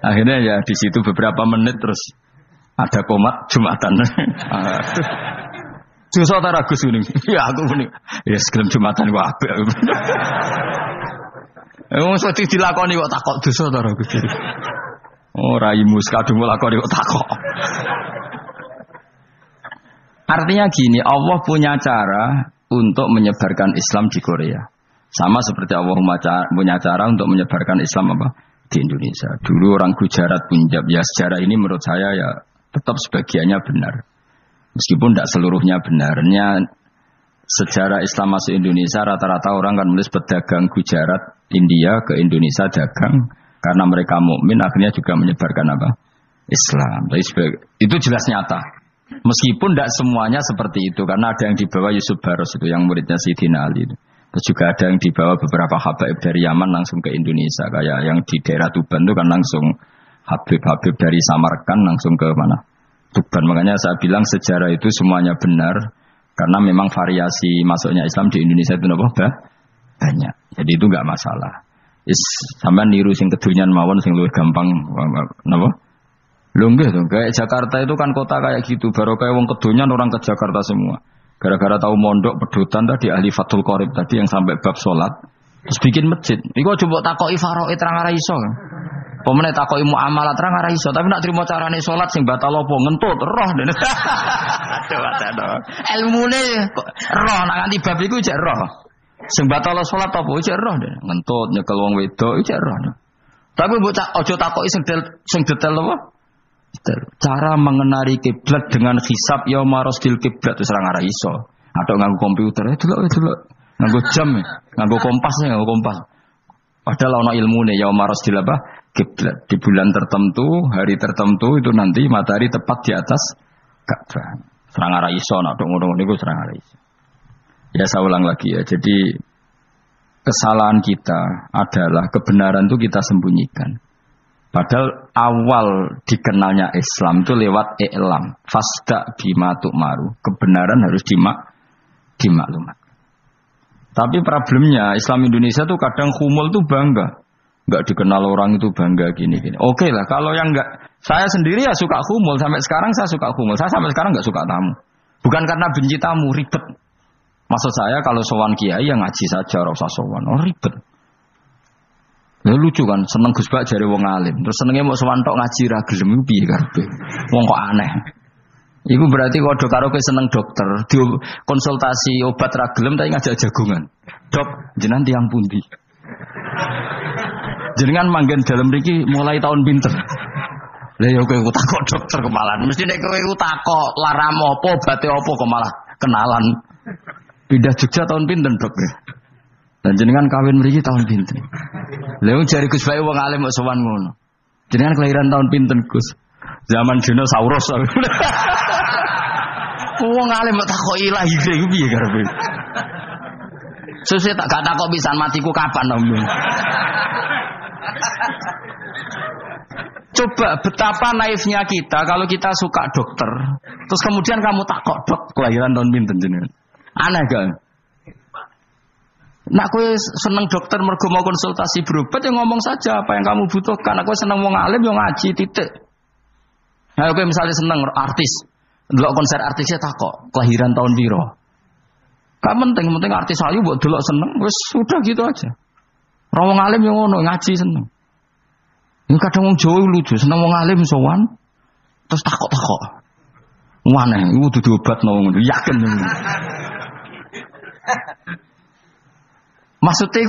B: Akhirnya ya di situ beberapa menit terus ada komat Jumatan. Dosa ta ragus kuning. Ya aku kuning. Ya segelem Jumatan ku apik. Wong sedhi dilakoni kok takok dosa ta ragus. Oh raimu kadung lakoni kok takok. Artinya gini, Allah punya cara untuk menyebarkan Islam di Korea. Sama seperti Allah punya cara untuk menyebarkan Islam apa? Di Indonesia. Dulu orang Gujarat, Punjab, ya sejarah ini menurut saya ya tetap sebagiannya benar. Meskipun tidak seluruhnya benarnya sejarah Islam masuk Indonesia rata-rata orang kan menulis pedagang Gujarat India ke Indonesia dagang karena mereka mukmin akhirnya juga menyebarkan apa? Islam. Itu jelas nyata. Meskipun tidak semuanya seperti itu karena ada yang dibawa Yusuf Baros itu yang muridnya Sayyidina Ali itu. Terus juga ada yang dibawa beberapa habaib dari Yaman langsung ke Indonesia kayak yang di daerah Tuban itu kan langsung habib-habib dari Samarkand langsung ke mana? Tuban. Makanya saya bilang sejarah itu semuanya benar karena memang variasi masuknya Islam di Indonesia itu banyak. Jadi itu enggak masalah. Sampean niru sing kedunyan mawon sing luwih gampang napa? Lho nggih to, kayak Jakarta itu kan kota kayak gitu, baru kayak wong kedunyan orang ke Jakarta semua. Gara-gara tahu mondok pedutan tadi ahli Fathul Qorib tadi yang sampai bab salat terus bikin masjid. Iku coba takoki faraid terang ora iso. Pemene takoki muamalah terang ora iso, tapi nak trimo carane salat sing batal apa ngentut roh. Aduh. Ilmune roh nak nganti bab iku jek roh. Sing batal salat apa jek roh ngentut nyekel wong wedok jek roh. Tapi mbok aja takoki sing detail apa? Cara mengenali kiblat dengan hisab yauma rasdil kiblat itu serang arah iso. Atau nganggo komputer, delok. Nganggo jam, nganggo kompas. Padahal ana ilmune yauma rasdil apa? Kiblat. Di bulan tertentu, hari tertentu itu nanti matahari tepat di atas Ka'bah. Serang arah iso, nak ngono niku serang arah iso. Ya saya ulang lagi ya. Jadi kesalahan kita adalah kebenaran itu kita sembunyikan. Padahal awal dikenalnya Islam itu lewat i'lam. Fasda bima tu'maru. Kebenaran harus dimaklumat. Tapi problemnya Islam Indonesia tuh kadang khumul tuh bangga. Enggak dikenal orang itu bangga gini. Oke lah, kalau yang enggak, saya sendiri ya suka khumul. Sampai sekarang saya suka khumul. Saya sampai sekarang enggak suka tamu. Bukan karena benci tamu, ribet. Maksud saya kalau sowan kiai ya ngaji saja, ora usah sowan. Oh ribet. Ya lucu kan, seneng Gus Bak jare wong alim. Terus senenge mau sowan tok ngaji ra gelem iku piye karepe? Wong kok aneh. Iku berarti kok karo kowe seneng dokter, konsultasi obat ra gelem tapi ngajak jagongan. Dok, jenengan tiyang pundi? Jenengan manggen dalem mriki mulai tahun pinter. Lah ya kowe takok dokter kemalan. Mesti nek kowe takok laram apa obate apa kok malah kenalan. Pindah Jogja tahun pinten, Dok? Dan jenengan kawin mriki tahun pinten? Lha wong jare Gus Bae wong alim kok sowan ngono. Jenengan kelahiran tahun pinten, Gus? Zaman dinosaurus. Wong alim kok takoki lahir iku piye karepe? Sesuk tak gak takok pisan matiku kapan, Om. Coba betapa naifnya kita kalau kita suka dokter, terus kemudian kamu takok, Dok, kelahiran tahun pinten jenengan? Aneh gak? Nak kowe seneng dokter mergo mau konsultasi berobat ya ngomong saja apa yang kamu butuhkan. Nak kowe seneng wong alim yo ngaji titik. Nah kowe misalnya seneng artis, delok konser artisnya takok kelahiran tahun piro. Gak penting artis ayu mbok delok seneng wis sudah gitu aja. Ora wong alim yo ngono ngaji seneng. Ini kadang wong Jawa lucu, seneng wong alim sowan terus takok-takok. Waneh iku dudu obatno ngono, yakin. Maksudnya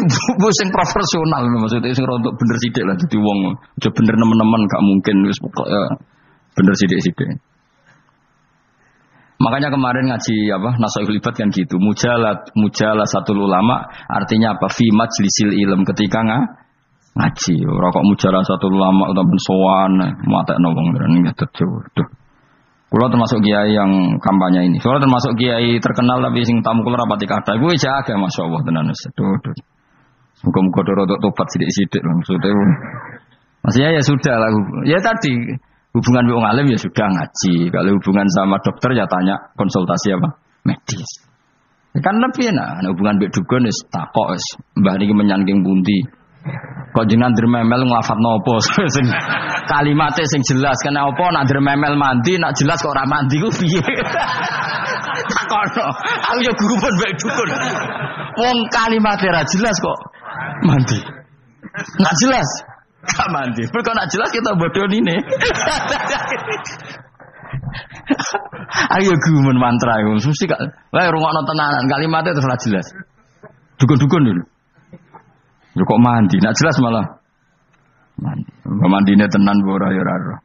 B: sing profesional, maksudnya sing rontok bener sithik lah dadi wong. Aja bener nemen-nemen gak mungkin wis pokoke bener sithik-sithik. Makanya kemarin ngaji apa Nasaihul Ibad kan gitu. Mujalah satu ulama artinya apa? Fi majlisil ilm ketika ngaji. Ora kok mujalah satu ulama utawa sowan matekno wong ngene tuh. Kulo termasuk kiai yang kampanye ini. Soalnya termasuk kiai terkenal tapi sing tamu kulo rapati kathah. Gue jaga masyaallah tenan wis. Muga-muga rodok tobat sithik-sithik maksudnya. Maksudnya ya sudah lah. Ya tadi hubungan wong alim ya sudah ngaji. Kalau hubungan sama dokter ya tanya konsultasi apa? Medis. Kan lebih enak. Hubungan mbek dukun wis takok wis mbah niki menyangking pundi. Kok jenengan dermemel nglafadzno apa sing kalimate sing jelas kena apa nak dermemel mandi nak jelas kok ora mandi ku piye takono aku ya guru pun bae dukun wong kalimate ra jelas kok mandi nak jelas gak mandi kok nak jelas kita bodoni ne ayo guru mantra iku mesti gak wae rungokno tenanan kalimate terus ra jelas dukun-dukun dulu. Yo kok mandi, nak jelas malah mandi. Mandine tenan ora ya ora.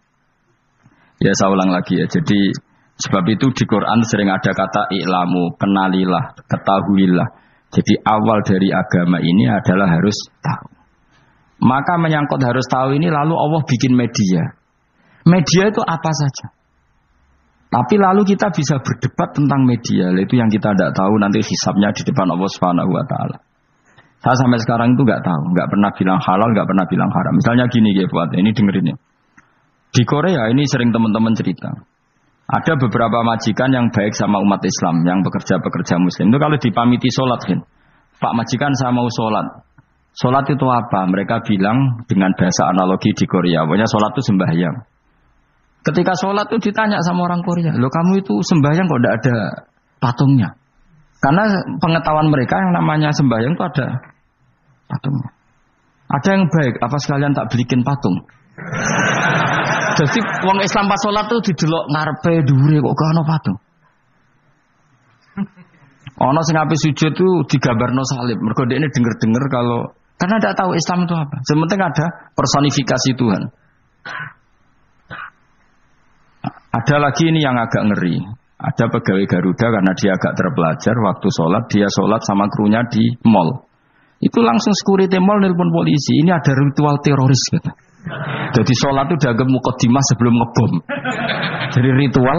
B: Ya saya ulang lagi ya. Jadi Sebab itu di Quran sering ada kata i'lamu, kenalilah, ketahuilah. Jadi awal dari agama ini adalah harus tahu. Maka menyangkut harus tahu ini lalu Allah bikin media. Media itu apa saja. Tapi lalu kita bisa berdebat tentang media. Itu yang kita tidak tahu nanti hisabnya di depan Allah Subhanahu wa taala. Saya sampai sekarang itu nggak tahu, nggak pernah bilang halal, nggak pernah bilang haram. Misalnya gini ya buat ini dengerin ya. Di Korea ini sering teman-teman cerita. Ada beberapa majikan yang baik sama umat Islam, yang pekerja-pekerja Muslim. Itu kalau dipamiti sholat, kan, Pak majikan saya mau sholat. Sholat itu apa? Mereka bilang dengan bahasa analogi di Korea, pokoknya sholat itu sembahyang. Ketika sholat itu ditanya sama orang Korea, loh kamu itu sembahyang kok tidak ada patungnya? Karena pengetahuan mereka yang namanya sembahyang itu ada patungnya. Ada yang baik, apa sekalian tak belikin patung? Jadi wong Islam pas sholat tuh didelok ngarepe dhuwure kok gak ono patung. Ono sing ape sujud tuh digambarno salib. Mergo dekne denger-denger kalau karena tidak tahu Islam itu apa. Sementing ada personifikasi Tuhan. Ada lagi ini yang agak ngeri. Ada pegawai Garuda karena dia agak terpelajar waktu sholat dia sholat sama krunya di mall. Itu langsung security mall nelpon polisi. Ini ada ritual teroris gitu. Jadi sholat itu dianggap mukaddimah sebelum ngebom. Jadi ritual.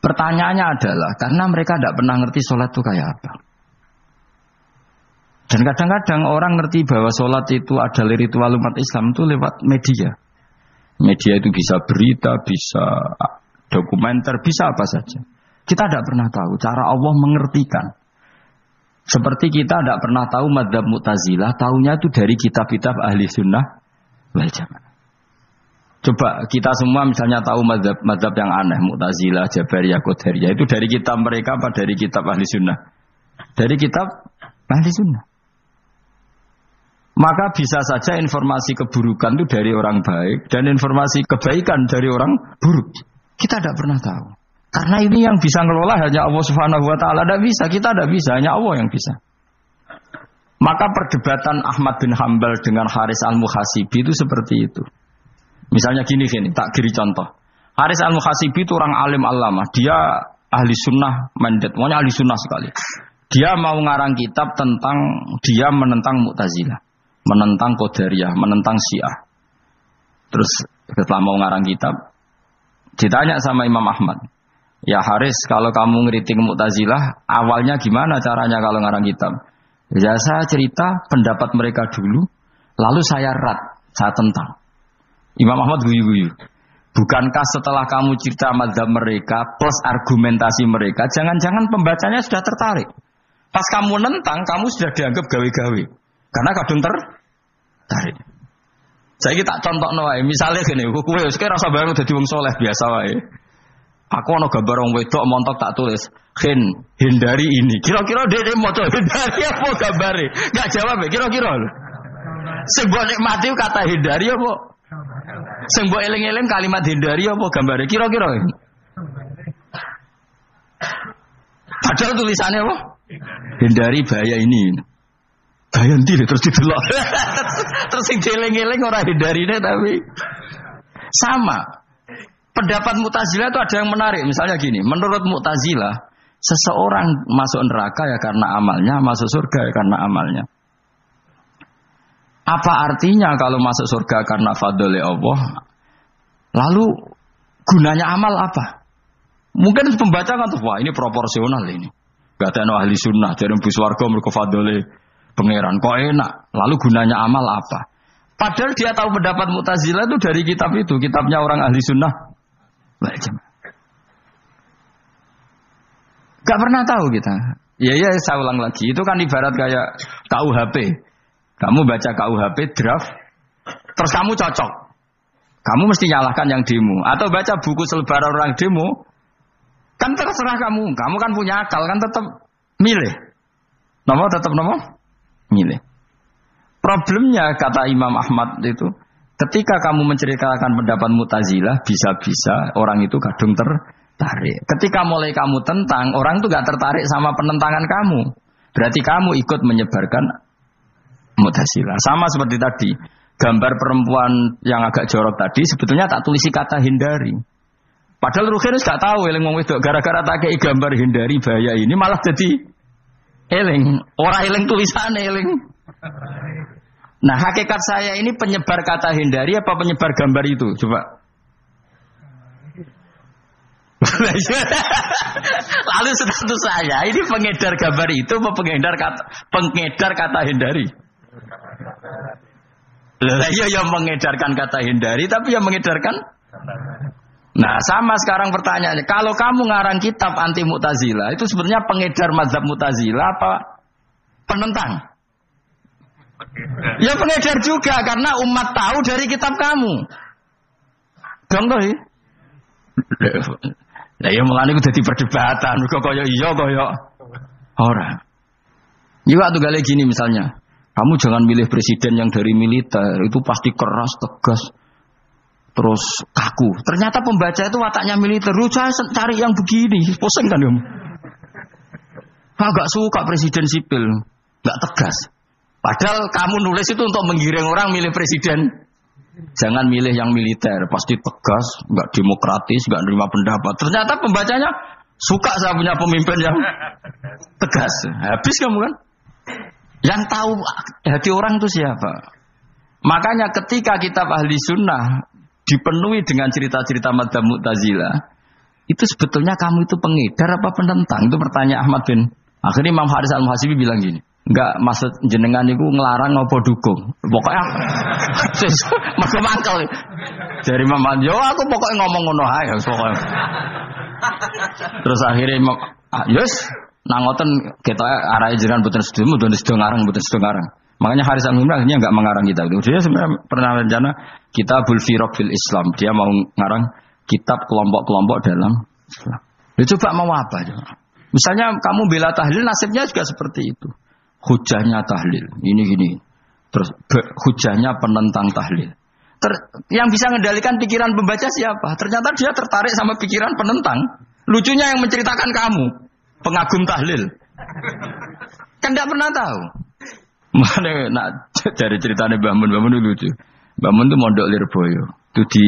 B: Pertanyaannya adalah karena mereka tidak pernah ngerti sholat itu kayak apa. Dan kadang-kadang orang ngerti bahwa sholat itu adalah ritual umat Islam itu lewat media. Media itu bisa berita, bisa dokumenter, bisa apa saja. Kita tidak pernah tahu cara Allah mengertikan. Seperti kita tidak pernah tahu madzhab Mu'tazilah, tahunya itu dari kitab-kitab ahli sunnah wal jamaah. Coba kita semua misalnya tahu madzhab yang aneh, Mu'tazilah, Jabariyah, Qadariyah, itu dari kitab mereka apa dari kitab ahli sunnah? Dari kitab ahli sunnah. Maka bisa saja informasi keburukan itu dari orang baik dan informasi kebaikan dari orang buruk. Kita tidak pernah tahu. Karena ini yang bisa ngelola hanya Allah Subhanahu wa taala. Tidak bisa, kita tidak bisa, hanya Allah yang bisa. Maka perdebatan Ahmad bin Hambal dengan Haris al-Muhasibi itu seperti itu. Misalnya gini, tak kiri contoh. Haris al-Muhasibi itu orang alim alama. Dia ahli sunnah mandat, pokoknya ahli sunnah sekali. Dia mau ngarang kitab tentang dia menentang Mu'tazilah, menentang Qadariyah, menentang Syiah. Terus setelah mau ngarang kitab, ditanya sama Imam Ahmad, ya Haris, kalau kamu ngeritik Mu'tazilah, awalnya gimana caranya kalau ngarang kitab? Ya saya cerita pendapat mereka dulu, lalu saya saya tentang. Imam Ahmad guyu-guyu. Bukankah setelah kamu cerita mazhab mereka plus argumentasi mereka, jangan-jangan pembacanya sudah tertarik. Pas kamu nentang, kamu sudah dianggap gawe-gawe. Karena kadung tertarik. Saya tak contoh wae, misalnya gini, kowe sekarang rasa bareng dadi wong soleh biasa wae. Aku ana gambar wong wedok montok tak tulis, hindari ini. Kira-kira dia moco hindari apa gambare? Enggak jawab ya, kira-kira. Sing mbok nikmati kata hindari apa? Sing mbok eling-eling kalimat hindari apa gambare? Kira-kira. Padahal tulisannya apa? Hindari bahaya ini. Bahaya ndi terus didelok. Terus sing eling-eling ora hindarine tapi sama. Pendapat Mu'tazilah itu ada yang menarik. Misalnya gini, menurut Mu'tazilah, seseorang masuk neraka ya karena amalnya, masuk surga ya karena amalnya. Apa artinya kalau masuk surga karena fadlile Allah? Lalu gunanya amal apa? Mungkin pembaca kan tuh, wah ini proporsional ini. Gak ada ahli sunnah, jadi bus warga mereka fadlile pangeran. Kok enak? Lalu gunanya amal apa? Padahal dia tahu pendapat Mu'tazilah itu dari kitab itu, kitabnya orang ahli sunnah. Gak pernah tahu kita. Ya saya ulang lagi. Itu kan ibarat kayak KUHP. Kamu baca KUHP draft, terus kamu cocok. Kamu mesti nyalahkan yang demo. Atau baca buku selebaran orang demo, kan terserah kamu. Kamu kan punya akal, kan tetap milih. Tetap milih. Problemnya kata Imam Ahmad itu, ketika kamu menceritakan pendapat Mu'tazilah, bisa-bisa orang itu kadung tertarik. Ketika mulai kamu tentang, orang itu gak tertarik sama penentangan kamu. Berarti kamu ikut menyebarkan Mu'tazilah. Sama seperti tadi. gambar perempuan yang agak jorok tadi sebetulnya tak tulisi kata hindari. Padahal Ruhin gak tahu eling wong wedok gara-gara tak kei gambar hindari bahaya ini malah jadi eling. Ora eling tulisane eling. Nah, hakikat saya ini penyebar kata hindari apa penyebar gambar itu? Coba. Lalu status saya ini pengedar gambar itu apa pengedar kata hindari? Lah iya yang mengedarkan kata hindari tapi yang mengedarkan. Nah, sama sekarang pertanyaannya, kalau kamu ngarang kitab anti Mu'tazilah itu sebenarnya pengedar mazhab Mu'tazilah apa penentang? Ya pengedar juga karena umat tahu dari kitab kamu. Dong toh ya? Lah ya mulane ku dadi perdebatan, kok kaya iya kaya ora. Yo waktu gale gini misalnya, kamu jangan milih presiden yang dari militer, itu pasti keras, tegas, terus kaku. Ternyata pembaca itu wataknya militer, lu cari yang begini, pusing kan kamu. Agak suka presiden sipil, nggak tegas. Padahal kamu nulis itu untuk menggiring orang milih presiden. Jangan milih yang militer, pasti tegas, nggak demokratis, nggak nerima pendapat. Ternyata pembacanya suka saya punya pemimpin yang tegas. Habis kamu kan? Yang tahu hati orang itu siapa? Makanya ketika kitab ahli sunnah dipenuhi dengan cerita-cerita madzhab Mu'tazilah, itu sebetulnya kamu itu pengedar apa penentang? Itu pertanyaan Ahmad bin. Akhirnya Imam Haris Al-Muhasibi bilang gini. Enggak, maksud jenengan itu ngelarang apa dukung. Pokoknya masuk mangkel. Dari Imam Yo aku pokoknya ngomong ngono ae pokoknya. Terus akhirnya Imam yes nang ngoten ketok arahe jenengan mboten sedo ngarang. Makanya Haris Al-Muhasibi akhirnya enggak mengarang kitab itu. Dia sebenarnya pernah rencana Kitabul Firaq fil Islam. Dia mau ngarang kitab kelompok-kelompok dalam Islam. Dia coba mau apa coba? Misalnya kamu bela tahlil nasibnya juga seperti itu. Hujahnya tahlil, ini. Terus hujahnya penentang tahlil. Yang bisa mengendalikan pikiran pembaca siapa? Ternyata dia tertarik sama pikiran penentang. Lucunya yang menceritakan kamu, pengagum tahlil. Kan tidak pernah tahu. Mana dari ceritanya Mbah Mun itu lucu. Mbah Mun itu mondok Lirboyo. Itu di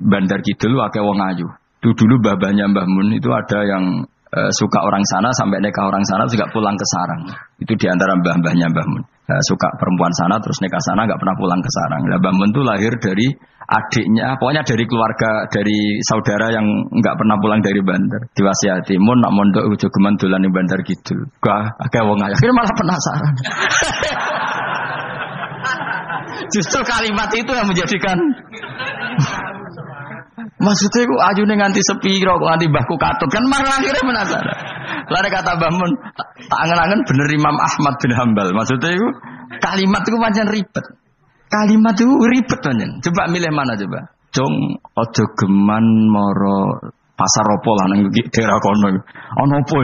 B: Bandar Kidul akeh wong ayu. Itu dulu babanya Mbah Mun itu ada yang suka orang sana sampai nikah orang sana juga pulang ke sarang. Itu diantara mbah-mbahnya Mbah Mun. Suka perempuan sana terus nikah sana nggak pernah pulang ke sarang. Nah, Mbah Mun itu lahir dari adiknya, pokoknya dari keluarga dari saudara yang nggak pernah pulang dari Bandar. Diwasiati mun nak mondok ujo geman dolan ning Bandar Kidul. Akeh wong ayu. Akhirnya malah penasaran. Justru kalimat itu yang menjadikan maksudnya aku ajune nganti sepiro kok nganti mbahku katut kan malah akhirnya penasaran. Lare kata Mbah Mun tak angen-angen bener Imam Ahmad bin Hambal. Maksudnya itu kalimat itu pancen ribet. Kalimat itu ribet pancen. Coba milih mana coba? Jong aja geman moro pasar opo lah nang daerah kono. Ono opo?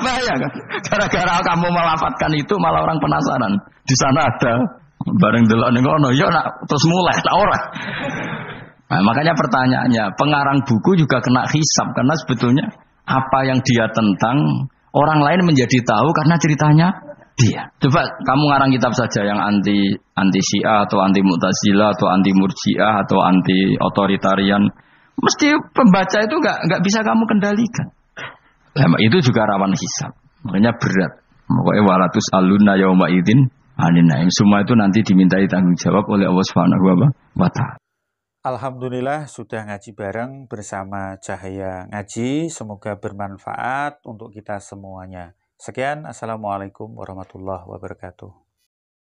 B: Bahaya kan. Gara-gara kamu melafatkan itu malah orang penasaran. Di sana ada bareng delok ning kono ya nak terus mulai tak ora. Nah, makanya pertanyaannya, pengarang buku juga kena hisab karena sebetulnya apa yang dia tentang orang lain menjadi tahu karena ceritanya dia. Coba kamu ngarang kitab saja yang anti Syiah atau anti Mu'tazilah atau anti Murji'ah atau anti otoritarian, mesti pembaca itu nggak bisa kamu kendalikan. Nah, itu juga rawan hisab, makanya berat. Pokoknya walatus aluna yauma idzin anin naim. Semua itu nanti dimintai tanggung jawab oleh Allah Subhanahu wa Ta'ala.
C: Alhamdulillah sudah ngaji bareng bersama Cahaya Ngaji. Semoga bermanfaat untuk kita semuanya. Sekian, Assalamualaikum warahmatullahi wabarakatuh.